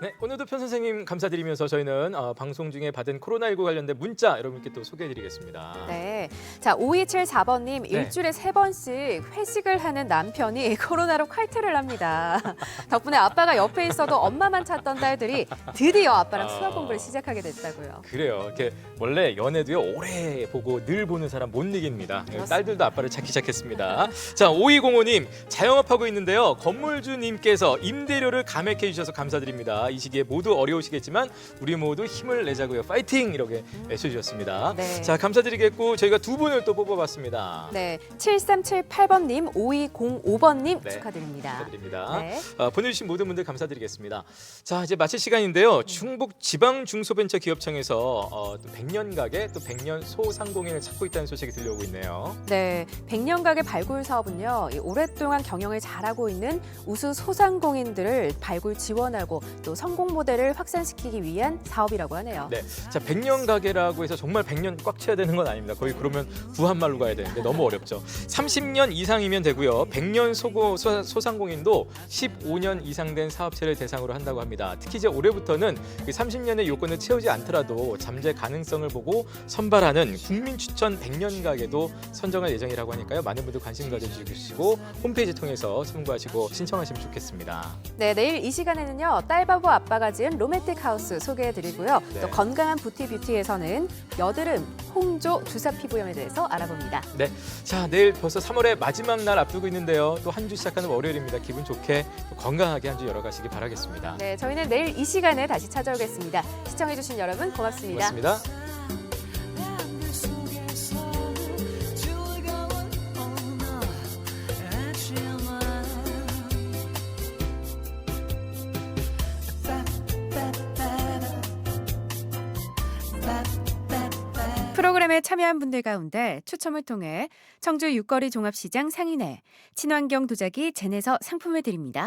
네, 오늘도 편 선생님 감사드리면서 저희는 방송 중에 받은 코로나19 관련된 문자 여러분께 또 소개해드리겠습니다. 네. 자, 5274번님, 네. 일주일에 3번씩 회식을 하는 남편이 코로나로 칼퇴를 합니다. 덕분에 아빠가 옆에 있어도 엄마만 찾던 딸들이 드디어 아빠랑 수학 공부를 시작하게 됐다고요. 그래요. 이렇게 원래 연애도요 오래 보고 늘 보는 사람 못 이깁니다. 딸들도 아빠를 찾기 시작했습니다. 자, 5205님 자영업하고 있는데요. 건물주님께서 임대료를 감액해 주셔서 감사드립니다. 이 시기에 모두 어려우시겠지만 우리 모두 힘을 내자고요. 파이팅! 이렇게 외쳐주셨습니다. 네. 자, 감사드리겠고 저희가 두 분을 또 뽑아봤습니다. 네, 7378번님, 5205번님 네. 축하드립니다. 축하드립니다. 네. 보내주신 모든 분들 감사드리겠습니다. 자, 이제 마칠 시간인데요. 충북 지방중소벤처기업청에서 또 100년 가게 또 100년 소상공인을 찾고 있다는 소식이 들려오고 있네요. 네, 100년 가게 발굴 사업은요, 오랫동안 경영을 잘하고 있는 우수 소상공인들을 발굴 지원하고 또 성공 성공 모델을 확산시키기 위한 사업이라고 하네요. 네, 자 100년 가게라고 해서 정말 100년 꽉 채워야 되는 건 아닙니다. 거의 그러면 구한말로 가야 되는데 너무 어렵죠. 30년 이상이면 되고요. 100년 소상공인도 15년 이상 된 사업체를 대상으로 한다고 합니다. 특히 이제 올해부터는 그 30년의 요건을 채우지 않더라도 잠재 가능성을 보고 선발하는 국민 추천 100년 가게도 선정할 예정이라고 하니까요. 많은 분들 관심 가져주시고 홈페이지 통해서 참고하시고 신청하시면 좋겠습니다. 네, 내일 이 시간에는요. 딸바보 아빠가 지은 로맨틱 하우스 소개해드리고요. 네. 또 건강한 뷰티에서는 여드름, 홍조, 주사 피부염에 대해서 알아봅니다. 네, 자 내일 벌써 3월의 마지막 날 앞두고 있는데요. 또 한 주 시작하는 월요일입니다. 기분 좋게 또 건강하게 한 주 열어가시기 바라겠습니다. 네, 저희는 내일 이 시간에 다시 찾아오겠습니다. 시청해주신 여러분 고맙습니다. 고맙습니다. 프로그램에 참여한 분들 가운데 추첨을 통해 청주 육거리 종합시장 상인회 친환경 도자기 젠에서 상품을 드립니다.